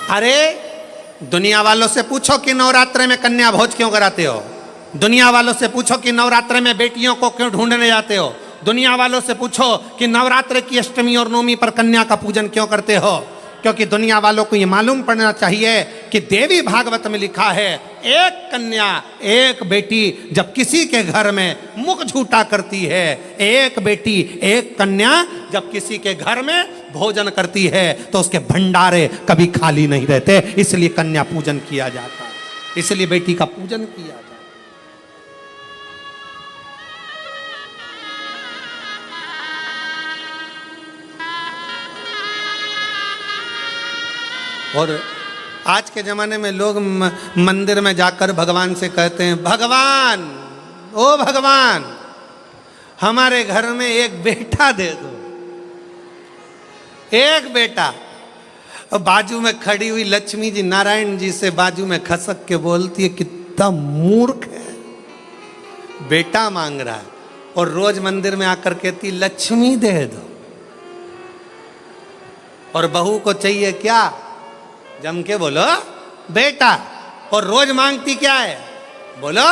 अरे दुनिया वालों से पूछो कि नवरात्रे में कन्या भोज क्यों कराते हो। दुनिया वालों से पूछो कि नवरात्रे में बेटियों को क्यों ढूंढने जाते हो। दुनिया वालों से पूछो कि नवरात्रे की अष्टमी और नवमी पर कन्या का पूजन क्यों करते हो। क्योंकि दुनिया वालों को ये मालूम पड़ना चाहिए कि देवी भागवत में लिखा है, एक कन्या एक बेटी जब किसी के घर में मुख झूठा करती है, एक बेटी एक कन्या जब किसी के घर में भोजन करती है तो उसके भंडारे कभी खाली नहीं रहते। इसलिए कन्या पूजन किया जाता है, इसलिए बेटी का पूजन किया जाता है। और आज के ज़माने में लोग मंदिर में जाकर भगवान से कहते हैं, भगवान ओ भगवान हमारे घर में एक बेटा दे दो, एक बेटा। और बाजू में खड़ी हुई लक्ष्मी जी नारायण जी से बाजू में खसक के बोलती है, कितना मूर्ख है, बेटा मांग रहा है। और रोज मंदिर में आकर कहती लक्ष्मी दे दो। और बहू को चाहिए क्या, जम के बोलो बेटा। और रोज मांगती क्या है, बोलो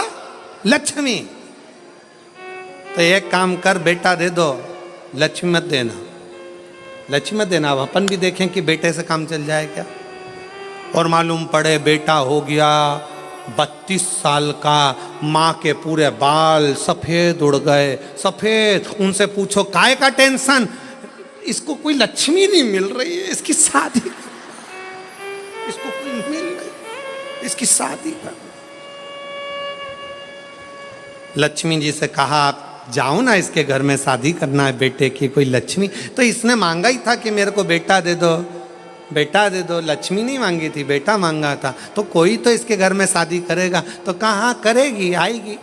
लक्ष्मी। तो एक काम कर, बेटा दे दो, लक्ष्मी मत देना, लक्ष्मी मत देना। अब अपन भी देखें कि बेटे से काम चल जाए क्या। और मालूम पड़े बेटा हो गया 32 साल का, माँ के पूरे बाल सफेद उड़ गए, सफेद। उनसे पूछो काय का टेंशन, इसको कोई लक्ष्मी नहीं मिल रही है, इसकी शादी, इसको कोई मिल रही, इसकी शादी कर। लक्ष्मी जी से कहा आप जाओ ना, इसके घर में शादी करना है बेटे की कोई लक्ष्मी। तो इसने मांगा ही था कि मेरे को बेटा दे दो, बेटा दे दो। लक्ष्मी नहीं मांगी थी, बेटा मांगा था। तो कोई तो इसके घर में शादी करेगा। तो कहाँ करेगी, आएगी।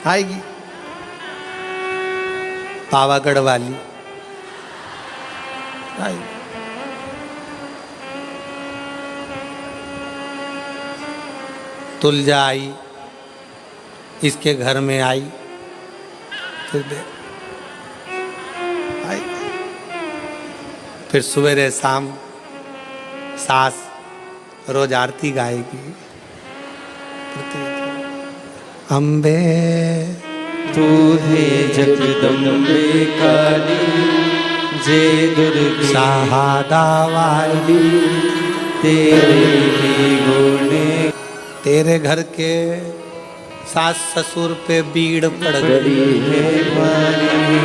आएगी पावागढ़ वाली आएगी। तुलजा आई, इसके घर में आई, फिर आई, फिर सवेरे शाम सास रोज आरती गाएगी। अम्बे तू है जगदम्बे काली, जय दुर्गे सहादा वाली, तेरे ही गुण। तेरे घर के सास ससुर पे बीड़ पड़ गई है मारी,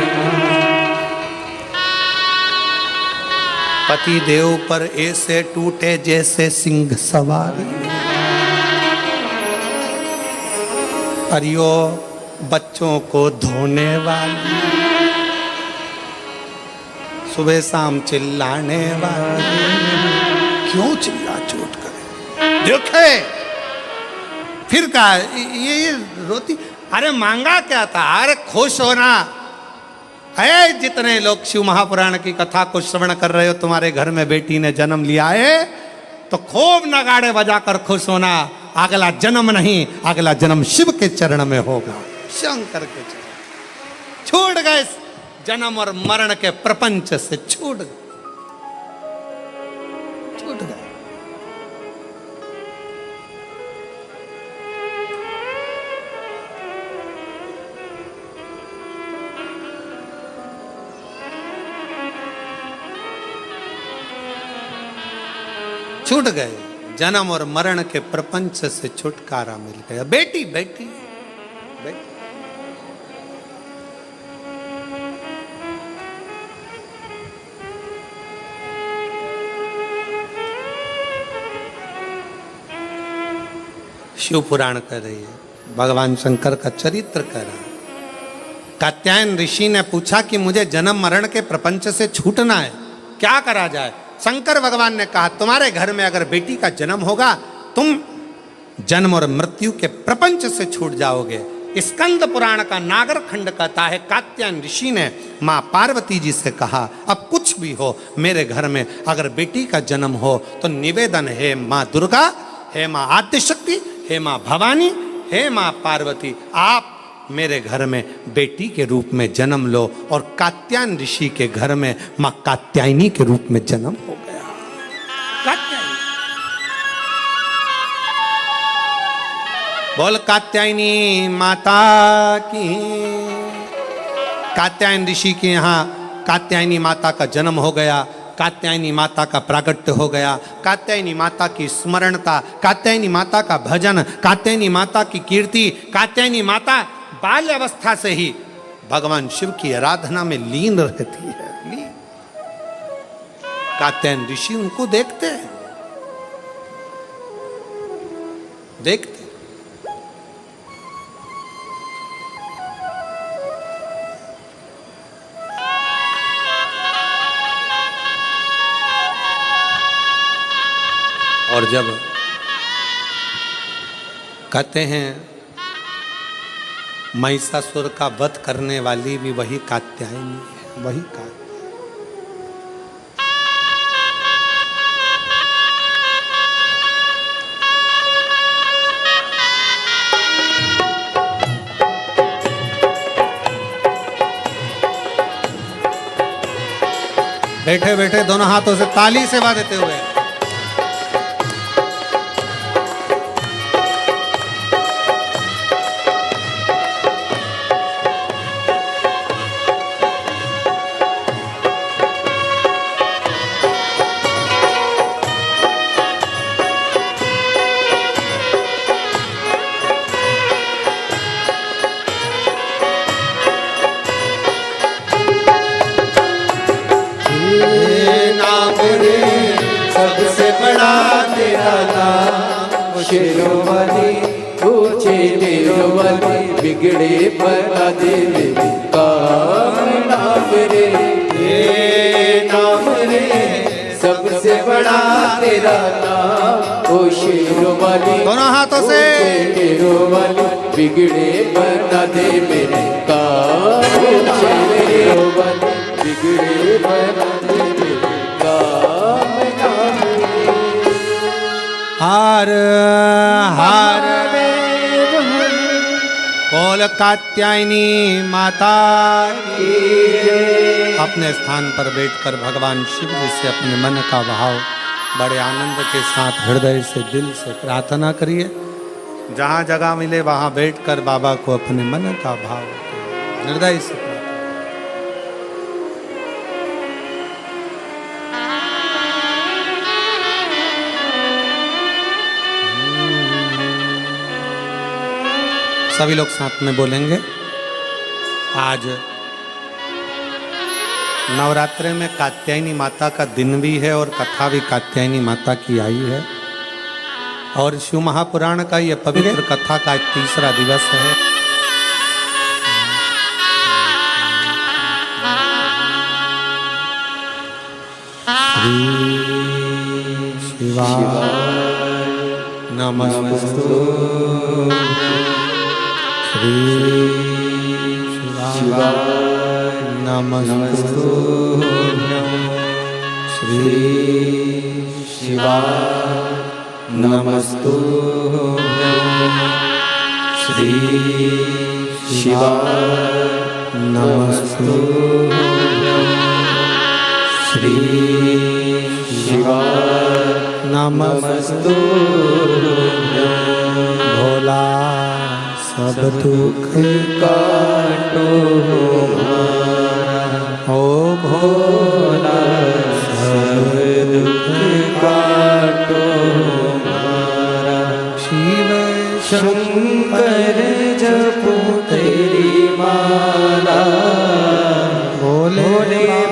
पति देव पर ऐसे टूटे जैसे सिंह सवारी। अरियो बच्चों को धोने वाली, सुबह शाम चिल्लाने वाली, क्यों चिल्ला चोट करे। देखे फिर कहा ये रोती। अरे मांगा क्या था, अरे खुश होना है। जितने लोग शिव महापुराण की कथा को श्रवण कर रहे हो, तुम्हारे घर में बेटी ने जन्म लिया है तो खूब नगाड़े बजाकर खुश होना। अगला जन्म नहीं, अगला जन्म शिव के चरण में होगा, शंकर के चरण। छूट गए जन्म और मरण के प्रपंच से, छूट गए। छूट गए, जन्म और मरण के प्रपंच से छुटकारा मिल गया। बेटी बेटी बेटी। शिव पुराण कर रही है, भगवान शंकर का चरित्र कर रहा है। कात्यायन ऋषि ने पूछा कि मुझे जन्म मरण के प्रपंच से छूटना है, क्या करा जाए। शंकर भगवान ने कहा तुम्हारे घर में अगर बेटी का जन्म होगा, तुम जन्म और मृत्यु के प्रपंच से छूट जाओगे। स्कंद पुराण का नागर खंड कहता है, कात्यायन ऋषि ने माँ पार्वती जी से कहा अब कुछ भी हो, मेरे घर में अगर बेटी का जन्म हो तो निवेदन है माँ दुर्गा, हे माँ आद्य शक्ति, हे माँ भवानी, हे माँ पार्वती, आप मेरे घर में बेटी के रूप में जन्म लो। और कात्यायन ऋषि के घर में मां कात्यायनी के रूप में जन्म हो गया। कात्यायनी, बोल कात्यायनी माता की। कात्यायन ऋषि के यहाँ कात्यायनी माता का जन्म हो गया, कात्यायनी माता का प्रागट्य हो गया, कात्यायनी माता की स्मरणता, कात्यायनी माता का भजन, कात्यायनी माता की कीर्ति। कात्यायनी माता बाल्य अवस्था से ही भगवान शिव की आराधना में लीन रहती है। कात्यायन ऋषि उनको देखते हैं, देखते। और जब कहते हैं महिषासुर का वध करने वाली भी वही कात्यायनी है, वही कात्यायनी। बैठे बैठे दोनों हाथों से ताली सेवा देते हुए सबसे बड़ा तेरा नाम शेरोवाली, ऊंचे तेरोवाली, बिगड़े बना दे मेरे काम नाम रे, नाम रे। सबसे बड़ा तेरा नाम ओ शेरोवाली, दोनों हाथों से तेरोवाली, बिगड़े बना दे मेरे काम शेरोवाली, बिगड़े बना दे मेरे काम। हार हार बोल कात्यायनी माता की। अपने स्थान पर बैठकर भगवान शिव जी से अपने मन का भाव बड़े आनंद के साथ हृदय से दिल से प्रार्थना करिए। जहाँ जगह मिले वहाँ बैठकर बाबा को अपने मन का भाव हृदय से सभी लोग साथ में बोलेंगे। आज नवरात्रि में कात्यायनी माता का दिन भी है और कथा भी कात्यायनी माता की आई है। और शिव महापुराण का यह पवित्र कथा का तीसरा दिवस है। श्री शिवाय नमस्तु। श्री शिवाय नमस्तु। श्री शिवाय नमस्तु। श्री शिवाय नमस्तु। श्री शिवाय नमस्तु। भोला सब दुख काटो ओ भोला सब दुख काटो शिव शंकर जपो तेरी माला। भोले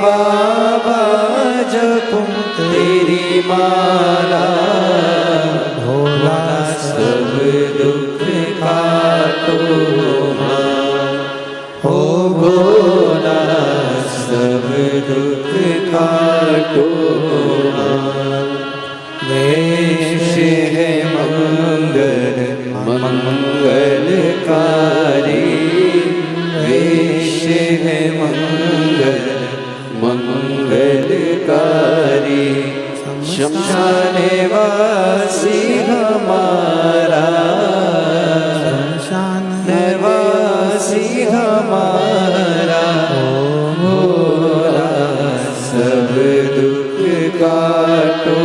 बाबा जपो तेरी माला। भोला सब दुख काटो हो भोला सब दुख काटो। वेश है मंगल मंगलकारी। वेश है मंगल मंगलकारी। शमशान वासी हमारा। शमशान हमारा, भोला सब दुख काटो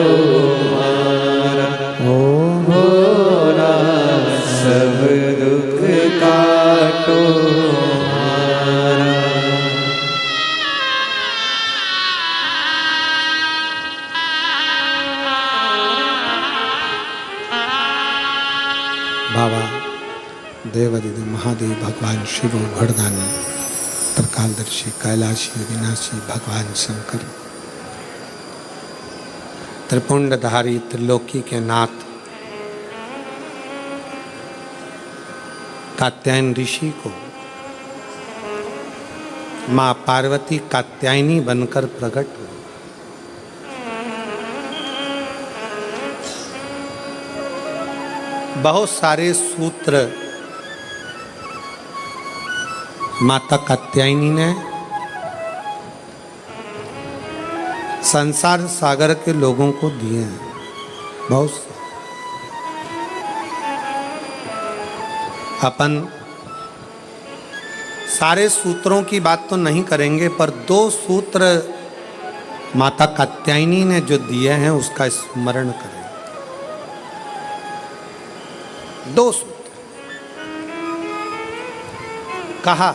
हमारा, भोला सब दुख काटो हमारा। बाबा देवादिदेव महादेव भगवान शिव घड़दानी त्रिकालदर्शी कैलाशी अविनाशी भगवान शंकर त्रिपुंडधारी त्रिलोकी के नाथ कात्यायन ऋषि को मां पार्वती कात्यायनी बनकर प्रकट हुई। बहुत सारे सूत्र माता कात्यायनी ने संसार सागर के लोगों को दिए हैं, बहुत से। अपन सारे सूत्रों की बात तो नहीं करेंगे, पर 2 सूत्र माता कात्यायनी ने जो दिए हैं उसका स्मरण करें। 2 सूत्र कहा,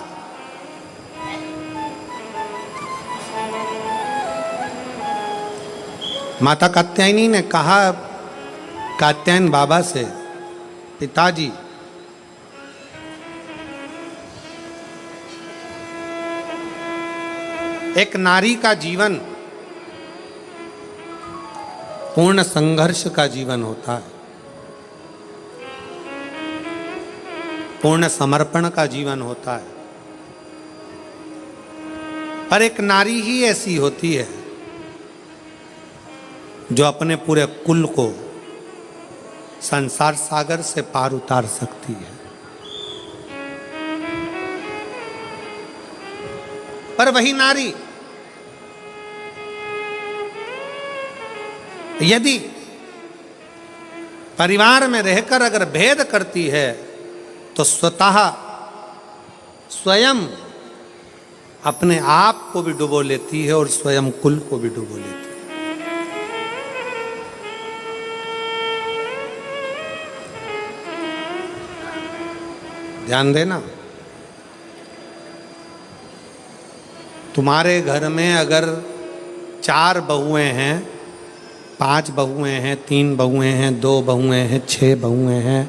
माता कात्यायनी ने कहा कात्यायन बाबा से, पिताजी एक नारी का जीवन पूर्ण संघर्ष का जीवन होता है, पूर्ण समर्पण का जीवन होता है। पर एक नारी ही ऐसी होती है जो अपने पूरे कुल को संसार सागर से पार उतार सकती है। पर वही नारी यदि परिवार में रहकर अगर भेद करती है तो स्वतः स्वयं अपने आप को भी डुबो लेती है और स्वयं कुल को भी डुबो लेती है। ध्यान देना, तुम्हारे घर में अगर 4 बहुएं हैं, 5 बहुएं हैं, 3 बहुएं हैं, 2 बहुएं हैं, 6 बहुएं हैं,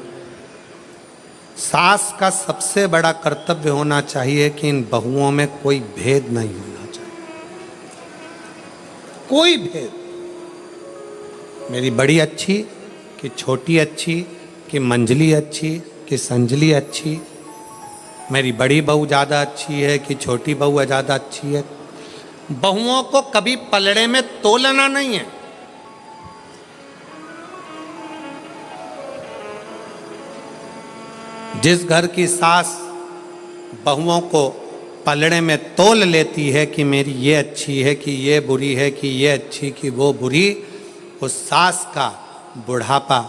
सास का सबसे बड़ा कर्तव्य होना चाहिए कि इन बहुओं में कोई भेद नहीं होना चाहिए। कोई भेद, मेरी बड़ी अच्छी कि छोटी अच्छी, कि मंजली अच्छी कि संजली अच्छी, मेरी बड़ी बहू ज़्यादा अच्छी है कि छोटी बहू ज़्यादा अच्छी है। बहुओं को कभी पलड़े में तोलना नहीं है। जिस घर की सास बहुओं को पलड़े में तोल लेती है कि मेरी ये अच्छी है कि ये बुरी है कि ये अच्छी कि वो बुरी, उस सास का बुढ़ापा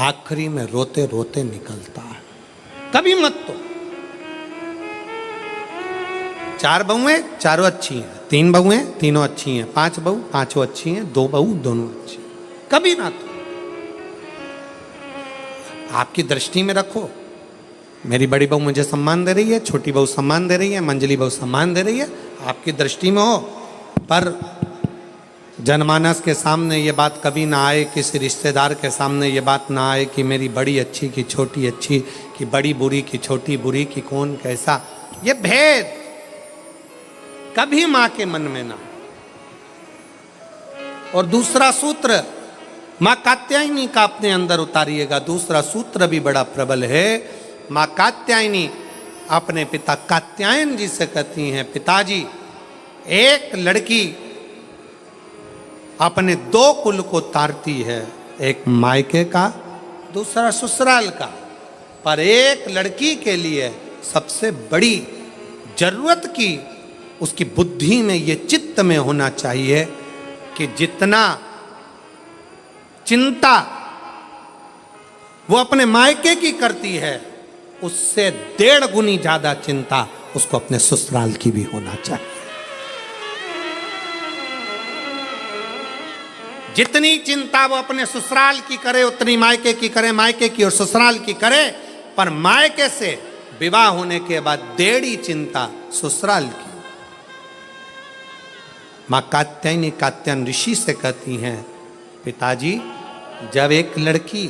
आखिरी में रोते रोते निकलता है। कभी मत तो 4 बहुएं, चारों अच्छी हैं, 3 बहुएं, तीनों अच्छी हैं, 5 बहू, पांचों अच्छी हैं, 2 बहू, दोनों अच्छी हैं। कभी ना तो आपकी दृष्टि में रखो, मेरी बड़ी बहू मुझे सम्मान दे रही है, छोटी बहू सम्मान दे रही है, मंजली बहू सम्मान दे रही है, आपकी दृष्टि में हो। पर जनमानस के सामने ये बात कभी ना आए, किसी रिश्तेदार के सामने ये बात ना आए कि मेरी बड़ी अच्छी कि छोटी अच्छी, कि बड़ी बुरी कि छोटी बुरी, कि कौन कैसा, ये भेद कभी मां के मन में ना। और दूसरा सूत्र मां कात्यायनी का अपने अंदर उतारिएगा। दूसरा सूत्र भी बड़ा प्रबल है। मां कात्यायनी अपने पिता कात्यायन जी से कहती हैं, पिताजी एक लड़की अपने 2 कुल को तारती है, एक मायके का, दूसरा ससुराल का। पर एक लड़की के लिए सबसे बड़ी जरूरत की उसकी बुद्धि में ये चित्त में होना चाहिए कि जितना चिंता वो अपने मायके की करती है, उससे 1.5 गुनी ज्यादा चिंता उसको अपने ससुराल की भी होना चाहिए। जितनी चिंता वो अपने ससुराल की करे उतनी मायके की करे, मायके की और ससुराल की करे, पर मायके से विवाह होने के बाद डेढ़ी चिंता ससुराल की। मां कात्यायनी कात्यायन ऋषि से कहती हैं, पिताजी जब एक लड़की,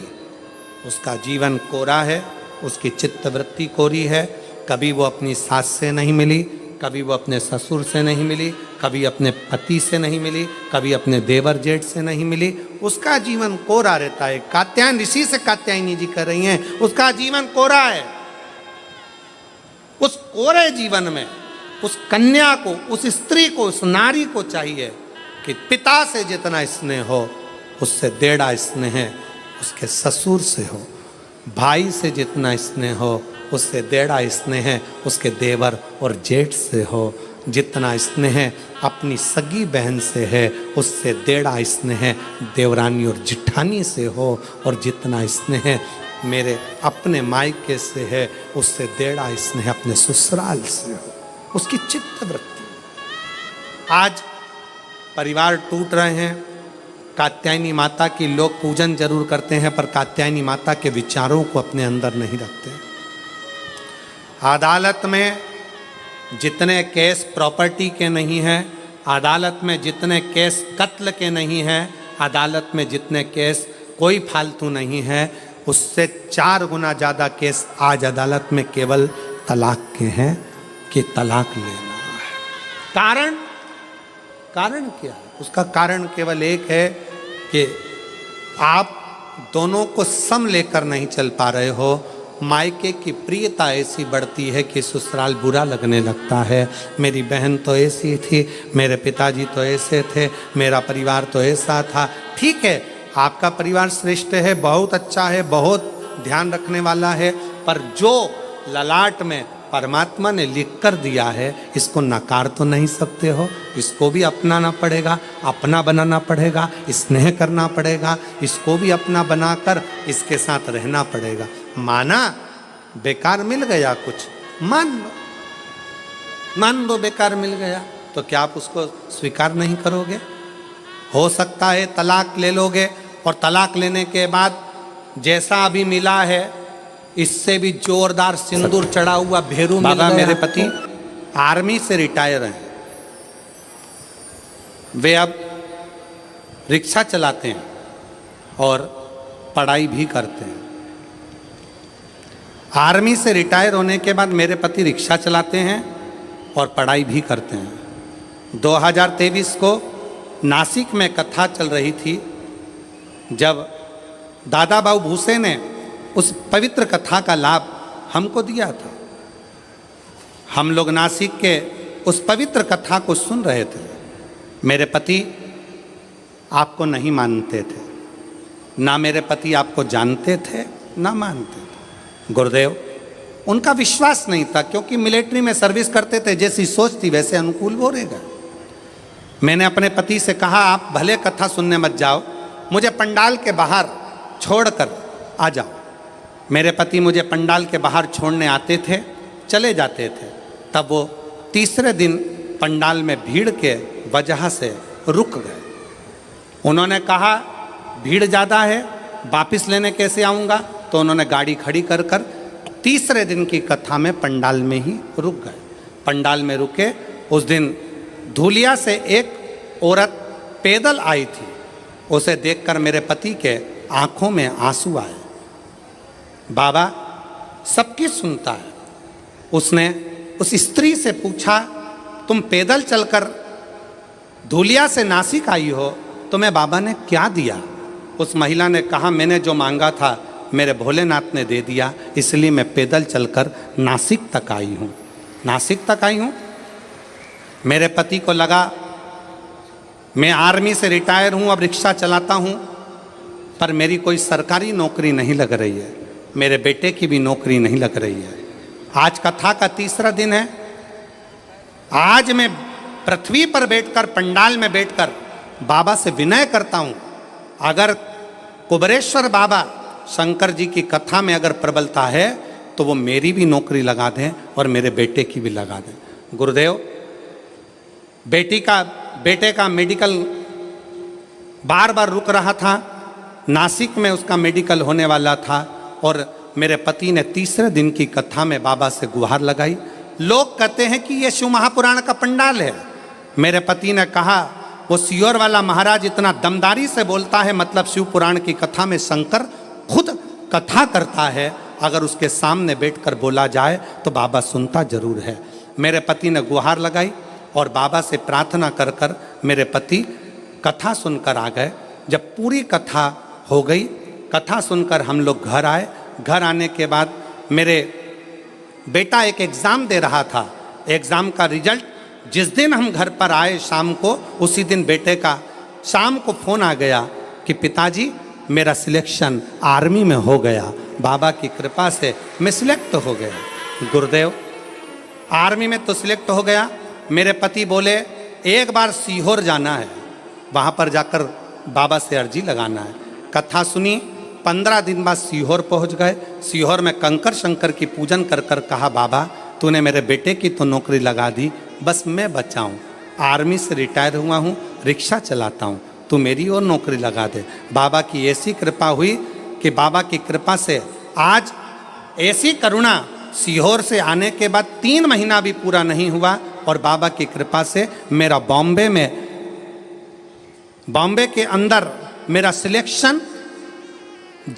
उसका जीवन कोरा है, उसकी चित्तवृत्ति कोरी है, कभी वो अपनी सास से नहीं मिली, कभी वो अपने ससुर से नहीं मिली, कभी अपने पति से नहीं मिली, कभी अपने देवर जेठ से नहीं मिली, उसका जीवन कोरा रहता है। कात्यायन ऋषि से कात्यायनी जी कर रही हैं, उसका जीवन कोरा है। उस कोरे जीवन में उस कन्या को, उस स्त्री को, उस नारी को चाहिए कि पिता से जितना स्नेह हो उससे डेढ़ा स्नेह उसके ससुर से हो, भाई से जितना स्नेह हो उससे डेढ़ा स्नेह उसके देवर और जेठ से हो, जितना स्नेह अपनी सगी बहन से है उससे डेढ़ा स्नेह देवरानी और जिठानी से हो, और जितना स्नेह मेरे अपने मायके से है उससे डेढ़ा स्नेह अपने ससुराल से हो। उसकी चित्तवृत्ति। आज परिवार टूट रहे हैं, कात्यायनी माता की लोग पूजन जरूर करते हैं पर कात्यायनी माता के विचारों को अपने अंदर नहीं रखते। अदालत में जितने केस प्रॉपर्टी के नहीं हैं, अदालत में जितने केस कत्ल के नहीं हैं, अदालत में जितने केस कोई फालतू नहीं है, उससे 4 गुना ज़्यादा केस आज अदालत में केवल तलाक के हैं कि तलाक लेना है। कारण क्या है? उसका कारण केवल एक है कि आप दोनों को सम लेकर नहीं चल पा रहे हो। मायके की प्रियता ऐसी बढ़ती है कि ससुराल बुरा लगने लगता है। मेरी बहन तो ऐसी थी, मेरे पिताजी तो ऐसे थे, मेरा परिवार तो ऐसा था। ठीक है, आपका परिवार श्रेष्ठ है, बहुत अच्छा है, बहुत ध्यान रखने वाला है, पर जो ललाट में परमात्मा ने लिख कर दिया है इसको नकार तो नहीं सकते हो। इसको भी अपनाना पड़ेगा, अपना बनाना पड़ेगा, स्नेह करना पड़ेगा, इसको भी अपना बनाकर इसके साथ रहना पड़ेगा। माना बेकार मिल गया कुछ, मान लो बेकार मिल गया, तो क्या आप उसको स्वीकार नहीं करोगे? हो सकता है तलाक ले लोगे और तलाक लेने के बाद जैसा अभी मिला है इससे भी जोरदार सिंदूर चढ़ा हुआ भेरू मिल गया। मेरे पति आर्मी से रिटायर हैं, वे अब रिक्शा चलाते हैं और पढ़ाई भी करते हैं। आर्मी से रिटायर होने के बाद मेरे पति रिक्शा चलाते हैं और पढ़ाई भी करते हैं। 2023 को नासिक में कथा चल रही थी, जब दादा बाबू भूसे ने उस पवित्र कथा का लाभ हमको दिया था। हम लोग नासिक के उस पवित्र कथा को सुन रहे थे। मेरे पति आपको नहीं मानते थे, ना मेरे पति आपको जानते थे ना मानते थे। गुरुदेव, उनका विश्वास नहीं था, क्योंकि मिलिट्री में सर्विस करते थे, जैसी सोच थी वैसे अनुकूल बोलेगा। मैंने अपने पति से कहा, आप भले कथा सुनने मत जाओ, मुझे पंडाल के बाहर छोड़कर आ जाओ। मेरे पति मुझे पंडाल के बाहर छोड़ने आते थे, चले जाते थे। तब वो तीसरे दिन पंडाल में भीड़ के वजह से रुक गए। उन्होंने कहा, भीड़ ज़्यादा है, वापस लेने कैसे आऊँगा? तो उन्होंने गाड़ी खड़ी कर कर तीसरे दिन की कथा में पंडाल में ही रुक गए। पंडाल में रुके। उस दिन धूलिया से एक औरत पैदल आई थी, उसे देखकर मेरे पति के आंखों में आंसू आए। बाबा सबकी सुनता है। उसने उस स्त्री से पूछा, तुम पैदल चलकर धूलिया से नासिक आई हो, तुम्हें बाबा ने क्या दिया? उस महिला ने कहा, मैंने जो मांगा था मेरे भोलेनाथ ने दे दिया, इसलिए मैं पैदल चलकर नासिक तक आई हूँ। नासिक तक आई हूँ। मेरे पति को लगा मैं आर्मी से रिटायर हूँ, अब रिक्शा चलाता हूँ, पर मेरी कोई सरकारी नौकरी नहीं लग रही है, मेरे बेटे की भी नौकरी नहीं लग रही है। आज कथा का तीसरा दिन है। आज मैं पृथ्वी पर बैठकर, पंडाल में बैठकर बाबा से विनय करता हूँ, अगर कुबरेश्वर बाबा शंकर जी की कथा में अगर प्रबलता है तो वो मेरी भी नौकरी लगा दें और मेरे बेटे की भी लगा दें। गुरुदेव, बेटे का मेडिकल बार बार रुक रहा था, नासिक में उसका मेडिकल होने वाला था, और मेरे पति ने तीसरे दिन की कथा में बाबा से गुहार लगाई। लोग कहते हैं कि ये शिव महापुराण का पंडाल है। मेरे पति ने कहा, वो सियोर वाला महाराज इतना दमदारी से बोलता है, मतलब शिव पुराण की कथा में शंकर खुद कथा करता है, अगर उसके सामने बैठकर बोला जाए तो बाबा सुनता जरूर है। मेरे पति ने गुहार लगाई और बाबा से प्रार्थना कर कर मेरे पति कथा सुनकर आ गए। जब पूरी कथा हो गई, कथा सुनकर हम लोग घर आए। घर आने के बाद मेरे बेटा एक एग्ज़ाम दे रहा था। एग्ज़ाम का रिजल्ट जिस दिन हम घर पर आए शाम को, उसी दिन बेटे का शाम को फ़ोन आ गया कि पिताजी मेरा सिलेक्शन आर्मी में हो गया, बाबा की कृपा से मैं सिलेक्ट हो गया। गुरुदेव, आर्मी में तो सिलेक्ट हो गया। मेरे पति बोले एक बार सीहोर जाना है, वहाँ पर जाकर बाबा से अर्जी लगाना है। कथा सुनी, 15 दिन बाद सीहोर पहुँच गए। सीहोर में कंकर शंकर की पूजन कर कर कहा, बाबा तूने मेरे बेटे की तो नौकरी लगा दी, बस मैं बचा हूँ, आर्मी से रिटायर हुआ हूँ, रिक्शा चलाता हूँ, तू मेरी और नौकरी लगा दे। बाबा की ऐसी कृपा हुई कि बाबा की कृपा से आज ऐसी करुणा, सीहोर से आने के बाद 3 महीना भी पूरा नहीं हुआ और बाबा की कृपा से मेरा बॉम्बे के अंदर मेरा सिलेक्शन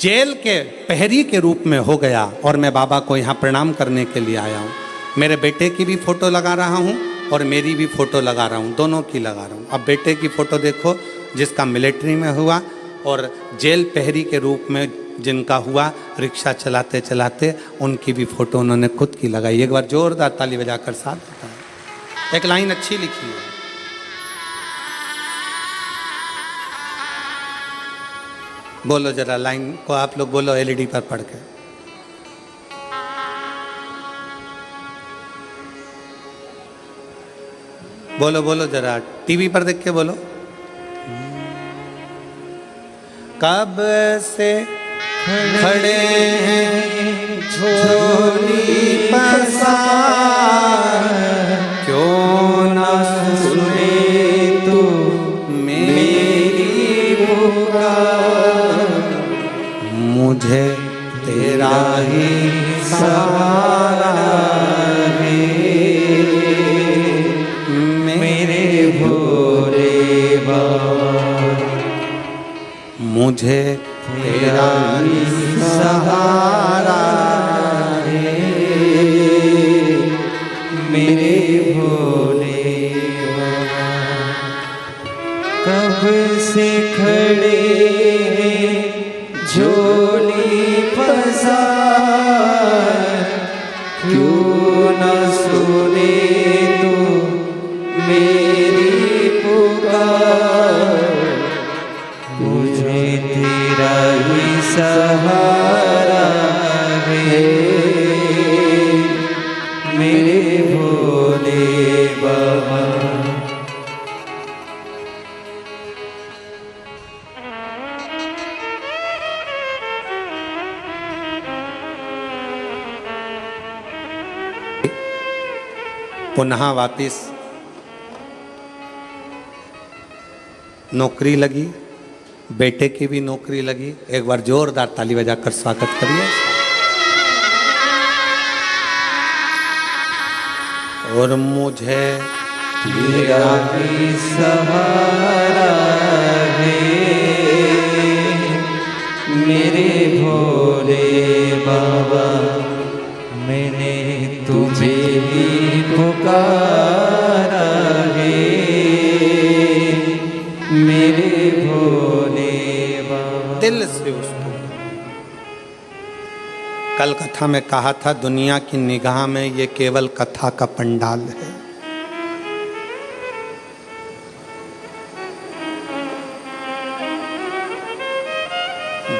जेल के प्रहरी के रूप में हो गया और मैं बाबा को यहाँ प्रणाम करने के लिए आया हूँ। मेरे बेटे की भी फ़ोटो लगा रहा हूँ और मेरी भी फ़ोटो लगा रहा हूँ, दोनों की लगा रहा हूँ। अब बेटे की फ़ोटो देखो जिसका मिलिट्री में हुआ, और जेल प्रहरी के रूप में जिनका हुआ रिक्शा चलाते चलाते, उनकी भी फ़ोटो उन्होंने खुद की लगाई। एक बार जोरदार ताली बजाकर साथ बताएं। एक लाइन अच्छी लिखी है, बोलो जरा लाइन को आप लोग बोलो एलईडी पर पढ़ के। बोलो बोलो जरा, टीवी पर देख के बोलो। कब से खड़े हैं झोली पसार, क्यों ना सुने तू मेरी पुकार, मुझे तेरा ही सहारा है, मेरे भोले बाबा, मुझे तेरा ही सहारा है, मेरे भोले बाबा। कब से खड़े झोली पसार, क्यों न सुने तू मेरी पुकार, मुझे तेरा ही सहारा है, मेरे भोले बाबा। पुनः वापिस नौकरी लगी, बेटे की भी नौकरी लगी। एक बार जोरदार ताली बजाकर स्वागत करिए। और मुझे तेरा ही सहारा है, मेरे भोले बाबा, मैंने तुझे ही पुकारा है, मेरे भोले बाबा। दिल से उसको कल कथा में कहा था, दुनिया की निगाह में ये केवल कथा का पंडाल है।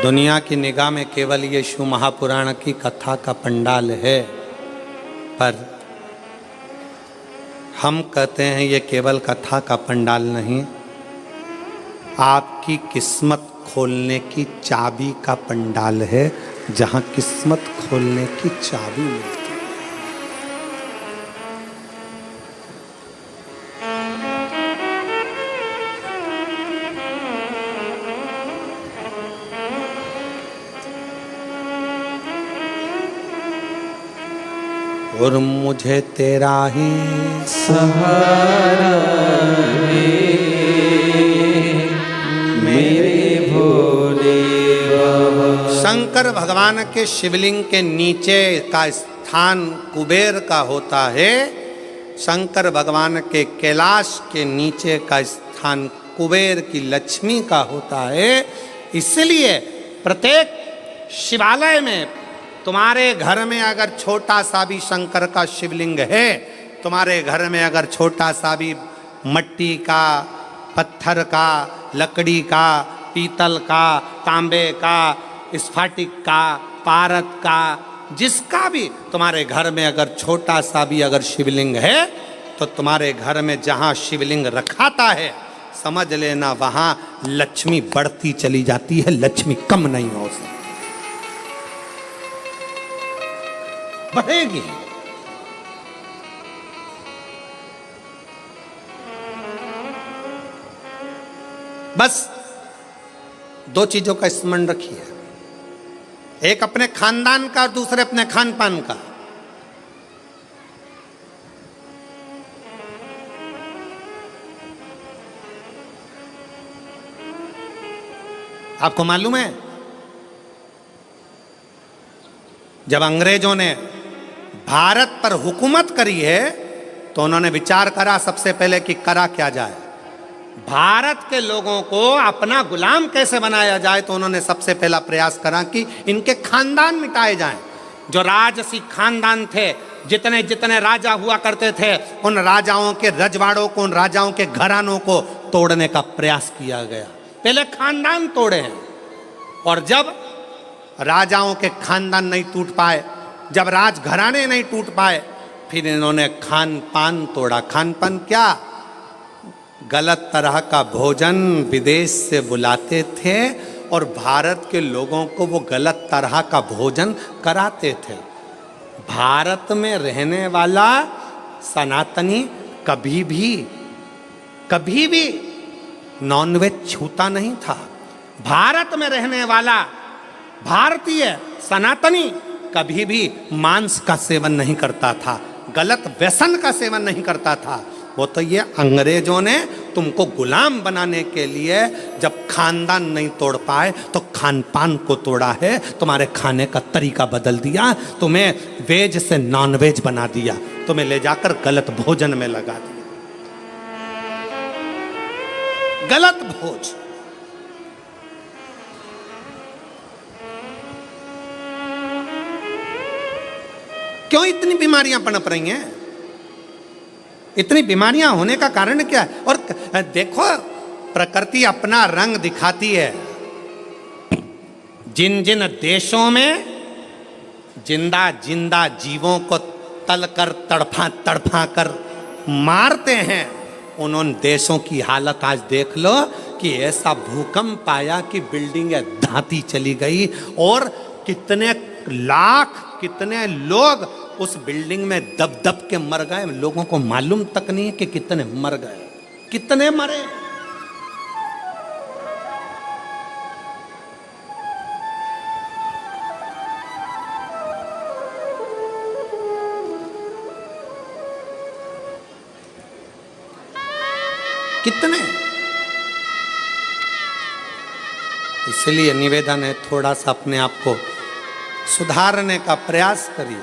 दुनिया की निगाह में केवल ये शिव महापुराण की कथा का पंडाल है, पर हम कहते हैं ये केवल कथा का पंडाल नहीं, आपकी किस्मत खोलने की चाबी का पंडाल है। जहां किस्मत खोलने की चाबी मिलती है। और मुझे तेरा ही सहारा है मेरे भोले बाबा। शंकर भगवान के शिवलिंग के नीचे का स्थान कुबेर का होता है। शंकर भगवान के कैलाश के नीचे का स्थान कुबेर की लक्ष्मी का होता है। इसलिए प्रत्येक शिवालय में तुम्हारे घर में अगर छोटा सा भी शंकर का शिवलिंग है, तुम्हारे घर में अगर छोटा सा भी मट्टी का, पत्थर का, लकड़ी का, पीतल का, तांबे का, स्फटिक का, पारद का, जिसका भी तुम्हारे घर में अगर छोटा सा भी अगर शिवलिंग है, तो तुम्हारे घर में जहाँ शिवलिंग रखाता है, समझ लेना वहाँ लक्ष्मी बढ़ती चली जाती है, लक्ष्मी कम नहीं हो सकती, बढ़ेगी। बस दो चीजों का स्मरण रखिए, एक अपने खानदान का और दूसरे अपने खान पान का। आपको मालूम है जब अंग्रेजों ने भारत पर हुकूमत करी है तो उन्होंने विचार करा सबसे पहले कि करा क्या जाए, भारत के लोगों को अपना गुलाम कैसे बनाया जाए। तो उन्होंने सबसे पहला प्रयास करा कि इनके खानदान मिटाए जाएं। जो राजसी खानदान थे, जितने जितने राजा हुआ करते थे, उन राजाओं के रजवाड़ों को, उन राजाओं के घरानों को तोड़ने का प्रयास किया गया। पहले खानदान तोड़े हैं, और जब राजाओं के खानदान नहीं टूट पाए, जब राजघराने नहीं टूट पाए, फिर इन्होंने खान पान तोड़ा। खान पान क्या? गलत तरह का भोजन विदेश से बुलाते थे और भारत के लोगों को वो गलत तरह का भोजन कराते थे। भारत में रहने वाला सनातनी कभी भी नॉनवेज छूता नहीं था। भारत में रहने वाला भारतीय सनातनी कभी भी मांस का सेवन नहीं करता था, गलत व्यसन का सेवन नहीं करता था। वो तो ये अंग्रेजों ने तुमको गुलाम बनाने के लिए जब खानदान नहीं तोड़ पाए तो खान पान को तोड़ा है, तुम्हारे खाने का तरीका बदल दिया, तुम्हें वेज से नॉन वेज बना दिया, तुम्हें ले जाकर गलत भोजन में लगा दिया, गलत भोज। क्यों इतनी बीमारियां पनप रही हैं? इतनी बीमारियां होने का कारण क्या है? और देखो, प्रकृति अपना रंग दिखाती है। जिन जिन देशों में जिंदा जिंदा जीवों को तलकर तड़फा कर मारते हैं, उन देशों की हालत आज देख लो कि ऐसा भूकंप आया कि बिल्डिंगें धाती चली गई, और कितने लाख, कितने लोग उस बिल्डिंग में दब दब के मर गए। लोगों को मालूम तक नहीं है कि कितने मर गए, कितने मरे। कितने। इसलिए निवेदन है, थोड़ा सा अपने आप को सुधारने का प्रयास करिए,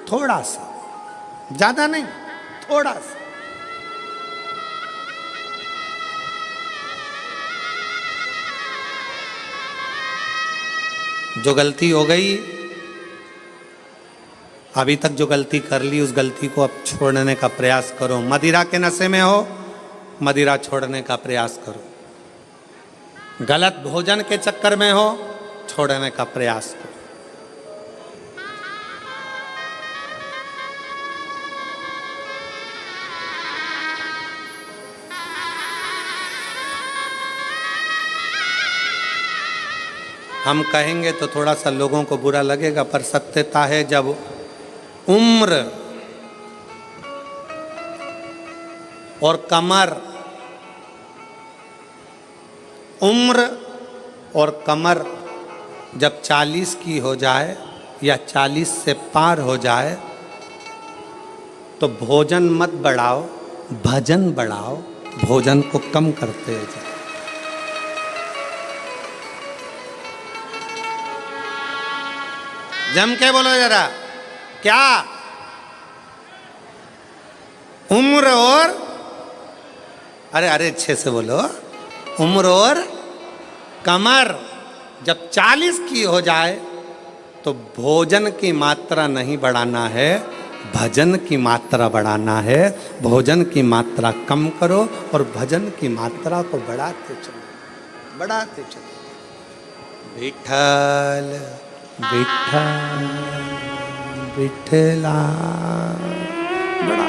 थोड़ा सा, ज्यादा नहीं, थोड़ा सा। जो गलती हो गई, अभी तक जो गलती कर ली, उस गलती को अब छोड़ने का प्रयास करो। मदिरा के नशे में हो, मदिरा छोड़ने का प्रयास करो। गलत भोजन के चक्कर में हो, छोड़ने का प्रयास करो। हम कहेंगे तो थोड़ा सा लोगों को बुरा लगेगा, पर सत्यता है जब उम्र और कमर, उम्र और कमर जब 40 की हो जाए या 40 से पार हो जाए तो भोजन मत बढ़ाओ, भजन बढ़ाओ, भोजन को कम करते जाओ। जम के बोलो जरा, क्या उम्र और, अरे अरे अच्छे से बोलो, उम्र और कमर जब 40 की हो जाए तो भोजन की मात्रा नहीं बढ़ाना है, भजन की मात्रा बढ़ाना है। भोजन की मात्रा कम करो और भजन की मात्रा को बढ़ाते चलो, बढ़ाते चलो। विठल विठल विठला, बढ़ा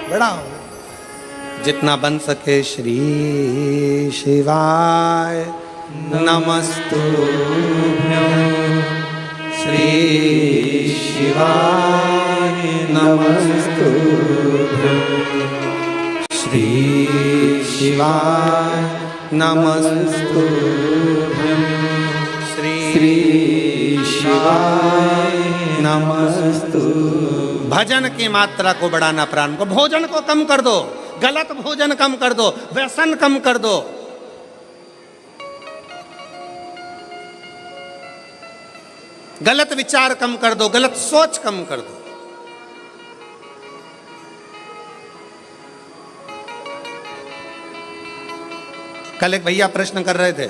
बढ़ाओ जितना बन सके। श्री शिवाय नमस्तुभ्यं, श्री शिवाय नमस्तुभ्यं, श्री शिवाय नमस्तुभ्यं, श्री शिवाय नमस्तुभ्यं। भजन की मात्रा को बढ़ाना, प्राण को, भोजन को कम कर दो, गलत भोजन कम कर दो, व्यसन कम कर दो। गलत विचार कम कर दो, गलत सोच कम कर दो। कल एक भैया प्रश्न कर रहे थे,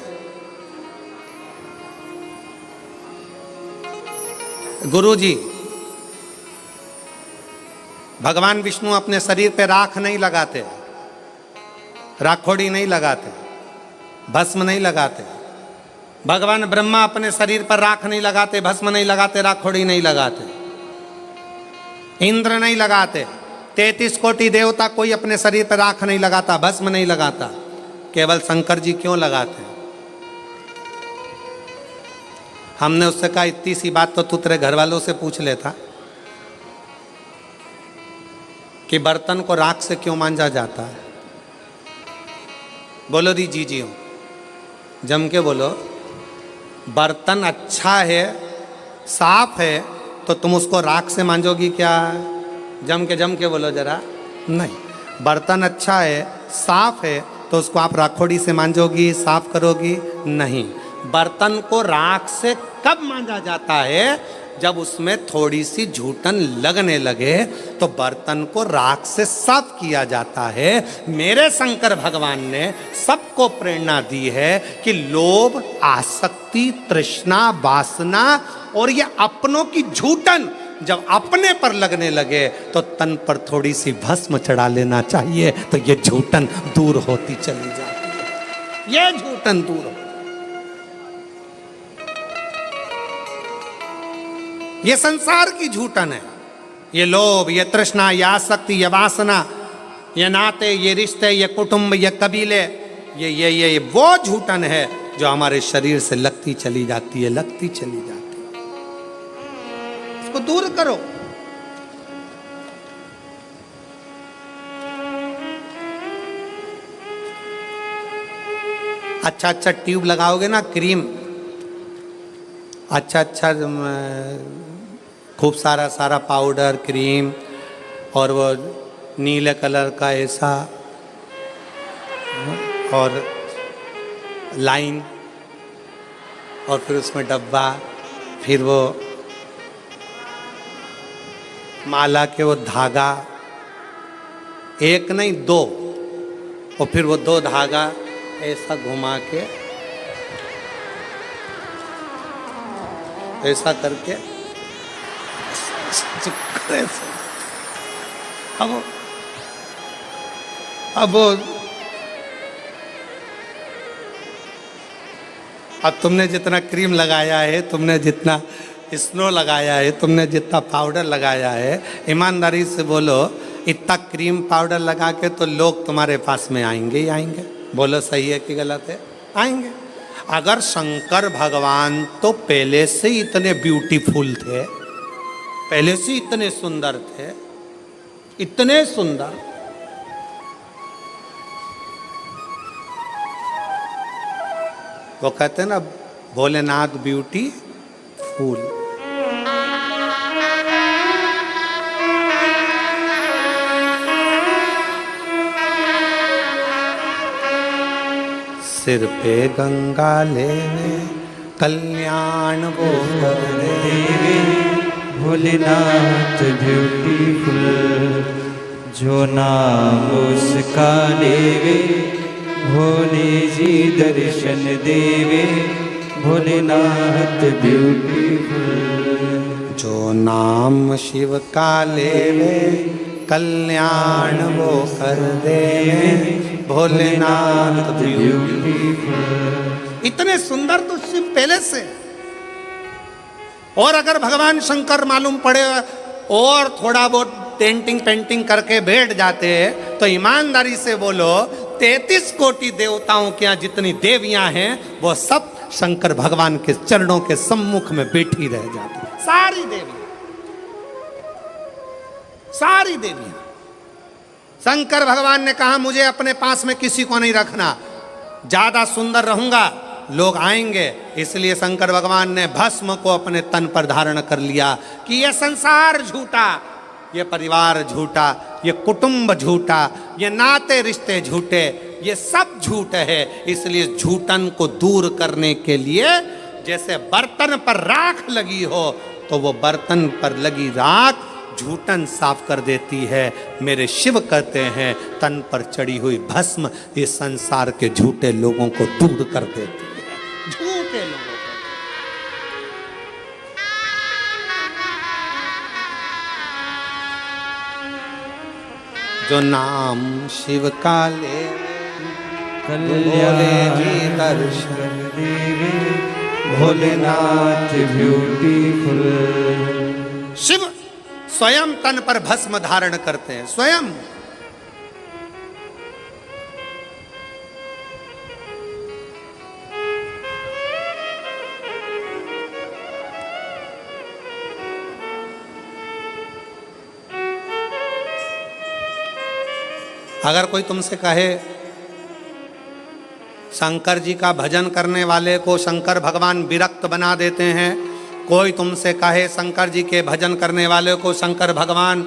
गुरुजी भगवान विष्णु अपने शरीर पे राख नहीं लगाते, राखोड़ी नहीं लगाते, भस्म नहीं लगाते। भगवान ब्रह्मा अपने शरीर पर राख नहीं लगाते, भस्म नहीं लगाते, राखोड़ी नहीं लगाते। इंद्र नहीं लगाते। 33 कोटि देवता कोई अपने शरीर पर राख नहीं लगाता, भस्म नहीं लगाता। केवल शंकर जी क्यों लगाते हैं? हमने उससे कहा इतनी सी बात तो तू तेरे घर वालों से पूछ लेता कि बर्तन को राख से क्यों मांजा जाता है। बोलो दी जी जी हो, जम के बोलो। बर्तन अच्छा है, साफ है, तो तुम उसको राख से मांजोगी क्या? जम के बोलो जरा। नहीं, बर्तन अच्छा है, साफ है, तो उसको आप राखोड़ी से मांजोगी, साफ करोगी? नहीं। बर्तन को राख से कब मांजा जाता है? जब उसमें थोड़ी सी झूठन लगने लगे तो बर्तन को राख से साफ किया जाता है। मेरे शंकर भगवान ने सबको प्रेरणा दी है कि लोभ, आसक्ति, तृष्णा, वासना और ये अपनों की झूठन जब अपने पर लगने लगे तो तन पर थोड़ी सी भस्म चढ़ा लेना चाहिए, तो ये झूठन दूर होती चली जाती है। ये झूठन दूर हो, ये संसार की झूठन है। ये लोभ, ये तृष्णा, ये आसक्ति, ये वासना, ये नाते, ये रिश्ते, ये कुटुंब, ये कबीले, ये वो झूठन है जो हमारे शरीर से लगती चली जाती है, लगती चली जाती है। इसको दूर करो। अच्छा अच्छा ट्यूब लगाओगे ना, क्रीम, अच्छा अच्छा खूब सारा सारा पाउडर, क्रीम और वो नीले कलर का ऐसा और लाइन और फिर उसमें डब्बा, फिर वो माला के वो धागा, एक नहीं दो, और फिर वो दो धागा ऐसा घुमा के ऐसा करके अब तुमने जितना क्रीम लगाया है, तुमने जितना स्नो लगाया है, तुमने जितना पाउडर लगाया है, ईमानदारी से बोलो, इतना क्रीम पाउडर लगा के तो लोग तुम्हारे पास में आएंगे ही आएंगे। बोलो सही है कि गलत है? आएंगे। अगर शंकर भगवान तो पहले से ही इतने ब्यूटीफुल थे, पहले से इतने सुंदर थे, इतने सुंदर, वो कहते हैं ना भोलेनाथ ब्यूटी फूल। सिर पे गंगा लेवे कल्याण वो कर देवे, भोलेनाथ ब्यूटीफुल, जो नाम उसका लेवे भोले जी दर्शन देवे, भोलेनाथ ब्यूटीफुल। जो नाम शिव का लेवे कल्याण वो कर देवे, भोलेनाथ ब्यूटीफुल। इतने सुंदर तो शिव पहले से। और अगर भगवान शंकर मालूम पड़े और थोड़ा बहुत पेंटिंग पेंटिंग करके बैठ जाते तो ईमानदारी से बोलो 33 कोटि देवताओं के यहाँ जितनी देवियां हैं वो सब शंकर भगवान के चरणों के सम्मुख में बैठी रह जाती। सारी देवियां, सारी देवियां। शंकर भगवान ने कहा मुझे अपने पास में किसी को नहीं रखना, ज्यादा सुंदर रहूंगा लोग आएंगे। इसलिए शंकर भगवान ने भस्म को अपने तन पर धारण कर लिया कि यह संसार झूठा, ये परिवार झूठा, ये कुटुंब झूठा, ये नाते रिश्ते झूठे, ये सब झूठ है। इसलिए झूठन को दूर करने के लिए जैसे बर्तन पर राख लगी हो तो वो बर्तन पर लगी राख झूठन साफ कर देती है। मेरे शिव कहते हैं तन पर चढ़ी हुई भस्म इस संसार के झूठे लोगों को दूर कर देती है, झूठे लोगों को। जो नाम शिव का ले भोले जी दर्शन देवे, भोलेनाथ ब्यूटीफुल। शिव स्वयं तन पर भस्म धारण करते हैं, स्वयं। अगर कोई तुमसे कहे शंकर जी का भजन करने वाले को शंकर भगवान विरक्त बना देते हैं, कोई तुमसे कहे शंकर जी के भजन करने वाले को शंकर भगवान